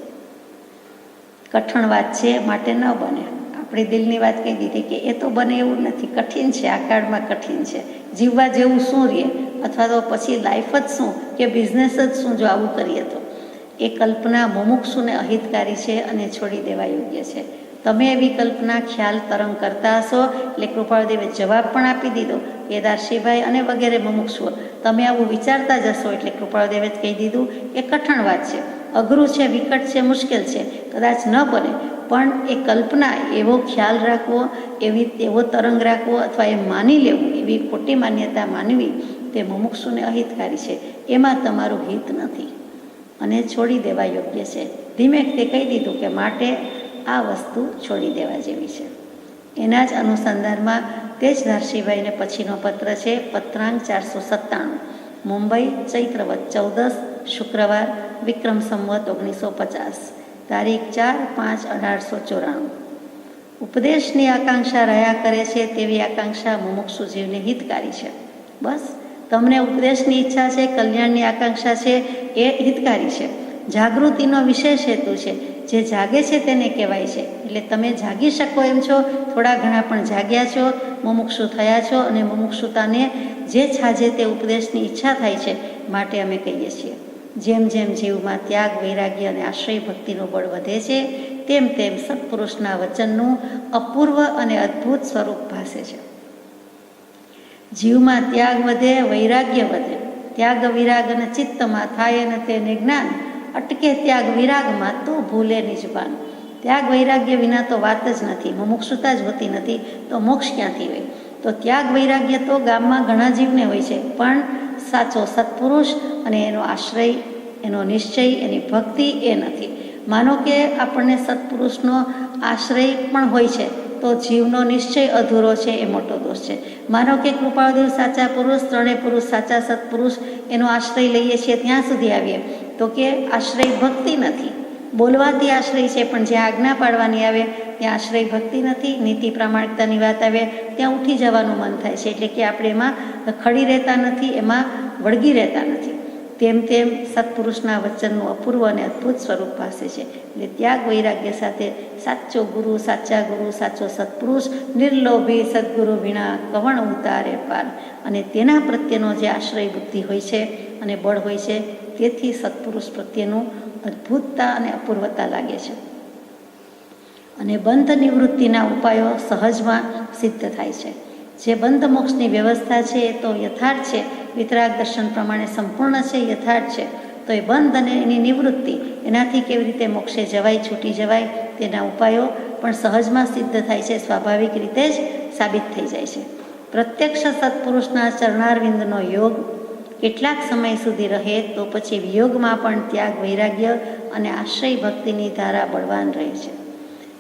કઠણ વાત છે, માટે ન બને. આપણી દિલની વાત કહી દીધી કે એ તો બને એવું નથી, કઠિન છે, આ કાળમાં કઠિન છે. જીવવા જેવું શું રહે, અથવા તો પછી લાઈફ જ શું, કે બિઝનેસ જ શું જો આવું કરીએ તો? એ કલ્પના મુમુક્ષુને અહિતકારી છે અને છોડી દેવા યોગ્ય છે. તમે એવી કલ્પના ખ્યાલ તરંગ કરતા હશો, એટલે કૃપાળદેવે જવાબ પણ આપી દીધો. કેદારશીભાઈ અને વગેરે મુમુક્ષુઓ, તમે આવું વિચારતા જ હશો, એટલે કૃપાળદેવે જ કહી દીધું એ કઠણ વાત છે, અઘરું છે, વિકટ છે, મુશ્કેલ છે, કદાચ ન બને, પણ એ કલ્પના, એવો ખ્યાલ રાખવો, એવો તરંગ રાખવો, અથવા એ માની લેવું, એવી ખોટી માન્યતા માનવી, તે મુમુક્ષુને અહિતકારી છે. એમાં તમારું હિત નથી અને છોડી દેવા યોગ્ય છે. ધીમે તે કહી દીધું કે માટે આ વસ્તુ છોડી દેવા જેવી છે. એના જ અનુસંધાનમાં તે જ ધારશીભાઈને પછીનો પત્ર છે, પત્રાંક 497, મુંબઈ, ચૈત્રવદ 14, શુક્રવાર, વિક્રમ સંવત 1950, તારીખ 4/5/1894. ઉપદેશની આકાંક્ષા રહ્યા કરે છે તેવી આકાંક્ષા મુમુક્ષુ જીવને હિતકારી છે. બસ તમને ઉપદેશની ઈચ્છા છે, કલ્યાણની આકાંક્ષા છે, એ હિતકારી છે. જાગૃતિનો વિશેષ હેતુ છે. જે જાગે છે તેને કહેવાય છે. એટલે તમે જાગી શકો એમ છો, થોડા ઘણા પણ જાગ્યા છો, મુમુક્ષુ થયા છો, અને મુમુક્ષુતાને જે છાજે તે ઉપદેશની ઈચ્છા થાય છે. માટે અમે કહીએ છીએ, જેમ જેમ જીવમાં ત્યાગ, વૈરાગ્ય અને આશ્રય ભક્તિનું બળ વધે છે, તેમ તેમ સત્પુરુષના વચનનું અપૂર્વ અને અદ્ભુત સ્વરૂપ ભાસે છે. જીવમાં ત્યાગ વધે, વૈરાગ્ય વધે. ત્યાગ વિરાગ અને ચિત્તમાં થાય અને તેને જ્ઞાન અટકે. ત્યાગ વિરાગમાં તો ભૂલે નિજભાન. ત્યાગ વૈરાગ્ય વિના તો વાત જ નથી, મુમુક્ષુતા જ હોતી નથી, તો મોક્ષ ક્યાંથી હોય? તો ત્યાગ વૈરાગ્ય તો ગામમાં ઘણા જીવને હોય છે, પણ સાચો સત્પુરુષ અને એનો આશ્રય, એનો નિશ્ચય, એની ભક્તિ એ નથી. માનો કે આપણને સત્પુરુષનો આશ્રય પણ હોય છે, તો જીવનો નિશ્ચય અધૂરો છે, એ મોટો દોષ છે. માનો કે કૃપાળદેવ સાચા પુરુષ, ત્રણેય પુરુષ સાચા સત્પુરુષ, એનો આશ્રય લઈએ છીએ, ત્યાં સુધી આવીએ તો કે આશ્રય ભક્તિ નથી. બોલવાથી આશ્રય છે, પણ જ્યાં આજ્ઞા પાડવાની આવે ત્યાં આશ્રય ભક્તિ નથી. નીતિ પ્રામાણિકતાની વાત આવે ત્યાં ઉઠી જવાનું મન થાય છે. એટલે કે આપણે એમાં ખડી રહેતા નથી, એમાં વળગી રહેતા નથી. તેમ તેમ સત્પુરુષના વચનનું અપૂર્વ અને અદ્ભુત સ્વરૂપ પાસે છે. એટલે ત્યાગ વૈરાગ્ય સાથે સાચો ગુરુ, સાચો સત્પુરુષ, નિર્લોભી સદગુરુ વિના કવણ ઉતારે પાર. અને તેના પ્રત્યેનો જે આશ્રય બુદ્ધિ હોય છે અને બળ હોય છે, તેથી સત્પુરુષ પ્રત્યેનું અદ્ભુતતા અને અપૂર્વતા લાગે છે. અને બંધ નિવૃત્તિના ઉપાયો સહજમાં સિદ્ધ થાય છે. જે બંધ મોક્ષની વ્યવસ્થા છે એ તો યથાર્થ છે, વિતરાગ દર્શન પ્રમાણે સંપૂર્ણ છે, યથાર્થ છે. તો એ બંધ અને એની નિવૃત્તિ, એનાથી કેવી રીતે મોક્ષે જવાય, છૂટી જવાય, તેના ઉપાયો પણ સહજમાં સિદ્ધ થાય છે, સ્વાભાવિક રીતે જ સાબિત થઈ જાય છે. પ્રત્યક્ષ સત્પુરુષના ચરણારવિંદનો યોગ કેટલાક સમય સુધી રહે તો પછી વિયોગમાં પણ ત્યાગ, વૈરાગ્ય અને આશ્રય ભક્તિની ધારા બળવાન રહે છે.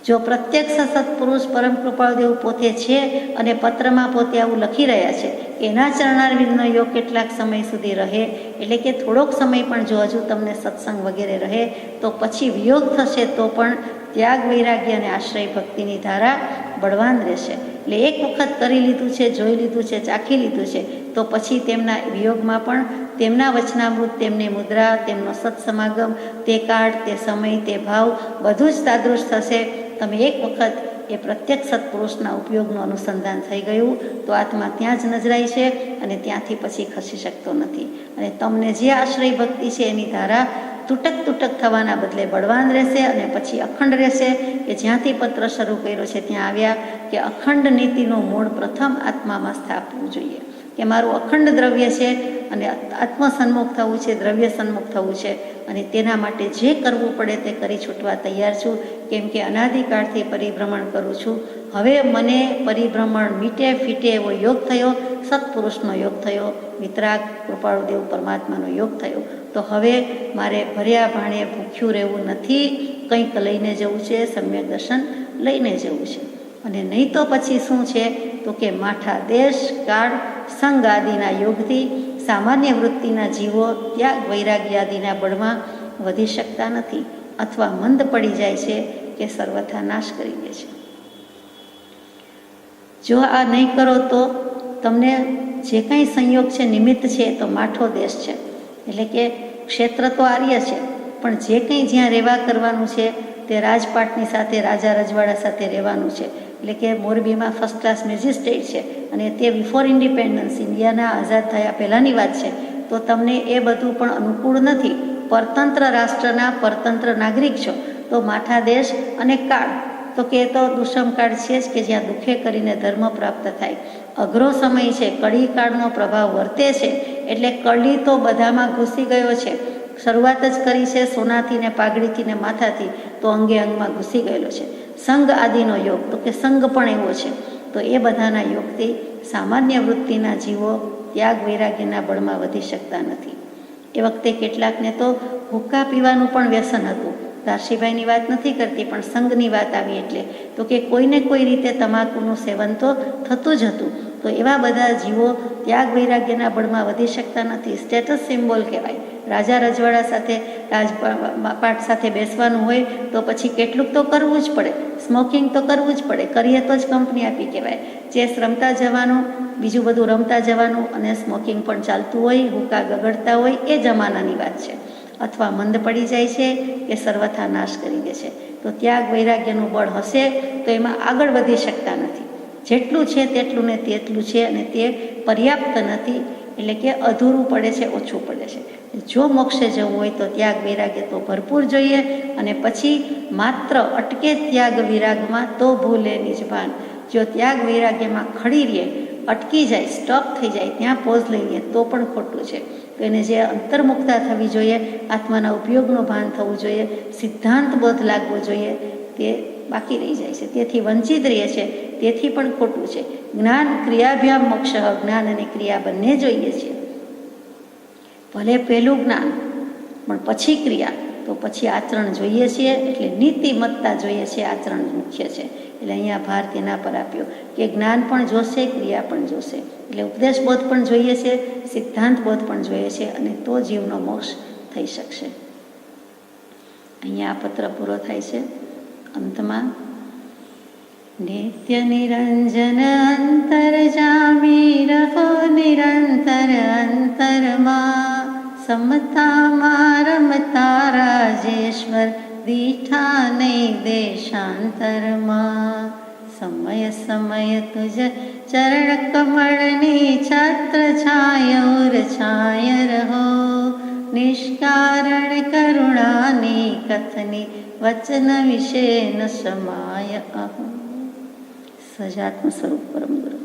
જો પ્રત્યક્ષ સત્પુરુષ પરમ કૃપાળદેવ પોતે છે અને પત્રમાં પોતે આવું લખી રહ્યા છે, એના ચરણારવિંદનો યોગ કેટલાક સમય સુધી રહે, એટલે કે થોડોક સમય પણ જો હજુ તમને સત્સંગ વગેરે રહે, તો પછી વિયોગ થશે તો પણ ત્યાગ, વૈરાગ્ય અને આશ્રય ભક્તિની ધારા બળવાન રહેશે. એટલે એક વખત કરી લીધું છે, જોઈ લીધું છે, ચાખી લીધું છે, તો પછી તેમના વિયોગમાં પણ તેમના વચનામૃત, તેમની મુદ્રા, તેમનો સત્સમાગમ, તે કાળ, તે સમય, તે ભાવ બધું જ તાદૃશ થશે. તમે એક વખત એ પ્રત્યક્ષ સત્પુરુષના ઉપયોગનું અનુસંધાન થઈ ગયું તો આત્મા ત્યાં જ નજરાય છે અને ત્યાંથી પછી ખસી શકતો નથી. અને તમને જે આશ્રય ભક્તિ છે એની ધારા તૂટક થવાના બદલે બળવાન રહેશે અને પછી અખંડ રહેશે. કે જ્યાંથી પત્ર શરૂ કર્યો છે ત્યાં આવ્યા કે અખંડ નીતિનું મૂળ પ્રથમ આત્મામાં સ્થાપવું જોઈએ. કે મારું અખંડ દ્રવ્ય છે અને આત્મસન્મુખ થવું છે, દ્રવ્ય સન્મુખ થવું છે અને તેના માટે જે કરવું પડે તે કરી છૂટવા તૈયાર છું. કેમ કે અનાદિકાળથી પરિભ્રમણ કરું છું. હવે મને પરિભ્રમણ મીટે ફીટે એવો યોગ થયો, સત્પુરુષનો યોગ થયો, વિતરાગ કૃપાળુદેવ પરમાત્માનો યોગ થયો. તો હવે મારે ભર્યા ભાણે ભૂખ્યું રહેવું નથી, કંઈક લઈને જવું છે, સમ્યક દર્શન લઈને જવું છે. અને નહીં તો પછી શું છે તો કે માઠા દેશ કાળ સંગ આદિના યોગથી સામાન્ય વૃત્તિના જીવો ત્યાગ વૈરાગ્ય આદિના બળમાં વધી શકતા નથી અથવા મંદ પડી જાય છે કે સર્વથા નાશ કરી દે છે. જો આ નહીં કરો તો તમને જે કંઈ સંયોગ છે, નિમિત્ત છે, તો માઠો દેશ છે. એટલે કે ક્ષેત્ર તો આર્ય છે, પણ જે કંઈ જ્યાં રહેવા કરવાનું છે તે રાજપાટની સાથે, રાજા રજવાડા સાથે રહેવાનું છે. એટલે કે મોરબીમાં ફર્સ્ટ ક્લાસ મેજિસ્ટ્રેટ છે અને તે બિફોર ઇન્ડિપેન્ડન્સ, ઇન્ડિયાના આઝાદ થયા પહેલાંની વાત છે. તો તમને એ બધું પણ અનુકૂળ નથી. પરતંત્ર રાષ્ટ્રના પરતંત્ર નાગરિક છો તો માઠા દેશ અને કાળ તો કે તો દુષ્મકાળ છે જ કે જ્યાં દુઃખે કરીને ધર્મ પ્રાપ્ત થાય. અઘરો સમય છે, કળી કાળનો પ્રભાવ વર્તે છે. એટલે કળી તો બધામાં ઘૂસી ગયો છે. શરૂઆત જ કરી છે સોનાથી ને પાઘડીથી ને માથાથી, તો અંગે અંગમાં ઘૂસી ગયેલો છે. સંગ આદિનો યોગ તો કે સંગ પણ એવો છે. તો એ બધાના યોગથી સામાન્ય વૃત્તિના જીવો ત્યાગ વૈરાગ્યના બળમાં વધી શકતા નથી. એ વખતે કેટલાકને તો હુક્કા પીવાનું પણ વ્યસન હતું. દારશીભાઈની વાત નથી કરતી, પણ સંઘની વાત આવી એટલે તો કે કોઈને કોઈ રીતે તમાકુનું સેવન તો થતું જ હતું. તો એવા બધા જીવો ત્યાગ વૈરાગ્યના બળમાં વધી શકતા નથી. સ્ટેટસ સિમ્બોલ કહેવાય. રાજા રજવાડા સાથે, રાજપાટ સાથે બેસવાનું હોય તો પછી કેટલુંક તો કરવું જ પડે. સ્મોકિંગ તો કરવું જ પડે. કરીએ તો જ કંપની આપી કહેવાય. ચેસ રમતા જવાનું, બીજું બધું રમતા જવાનું અને સ્મોકિંગ પણ ચાલતું હોય, હુક્કા ગગડતા હોય, એ જમાનાની વાત છે. અથવા મંદ પડી જાય છે કે સર્વથા નાશ કરી દે છે. તો ત્યાગ વૈરાગ્યનું બળ હશે તો એમાં આગળ વધી શકતા નથી. જેટલું છે તેટલું ને તેટલું છે અને તે પર્યાપ્ત નથી. એટલે કે અધૂરું પડે છે, ઓછું પડે છે. જો મોક્ષે જવું હોય તો ત્યાગ વૈરાગ્ય તો ભરપૂર જોઈએ અને પછી માત્ર અટકે ત્યાગ વિરાગમાં તો ભૂલે નિજ ભાન. જો ત્યાગ વૈરાગ્યમાં ખડી રહે, અટકી જાય, સ્ટોપ થઈ જાય, ત્યાં પોઝ લઈએ તો પણ ખોટું છે. તો એને જે અંતર્મુક્તા થવી જોઈએ, આત્માના ઉપયોગનું ભાન થવું જોઈએ, સિદ્ધાંત બોધ લાગવો જોઈએ, તે બાકી રહી જાય છે. તેથી વંચિત રહે છે, તેથી પણ ખોટું છે. જ્ઞાન ક્રિયાભ્યામ મોક્ષ, જ્ઞાન અને ક્રિયા બંને જોઈએ છે. ભલે પહેલું જ્ઞાન પણ પછી ક્રિયા, તો પછી આચરણ જોઈએ છીએ. એટલે નીતિમત્તા જોઈએ છે, આચરણ મુખ્ય છે. એટલે અહીંયા ભાર તેના પર આપ્યો કે જ્ઞાન પણ જોશે, ક્રિયા પણ જોશે. એટલે ઉપદેશ બોધ પણ જોઈએ છે, સિદ્ધાંત બોધ પણ જોઈએ છે અને તો જીવનો મોક્ષ થઈ શકશે. અહીંયા આ પત્ર પૂરો થાય છે. અંતમાં નિત્ય નિરંજન અંતરજામી રહો નિરંતર અંતરમાં, સમતામાં રમતા રાજેશ્વર દીઠા નહીં દેશાંતરમાં. સમય સમય તુજ ચરણ કમળની છત્ર છાયોર છાય રહો, નિષ્કારણ કરુણાની કથની વચન વિશે ન સમાય અહમ. સજાત્મ સ્વરૂપ પરમ ગુરુ.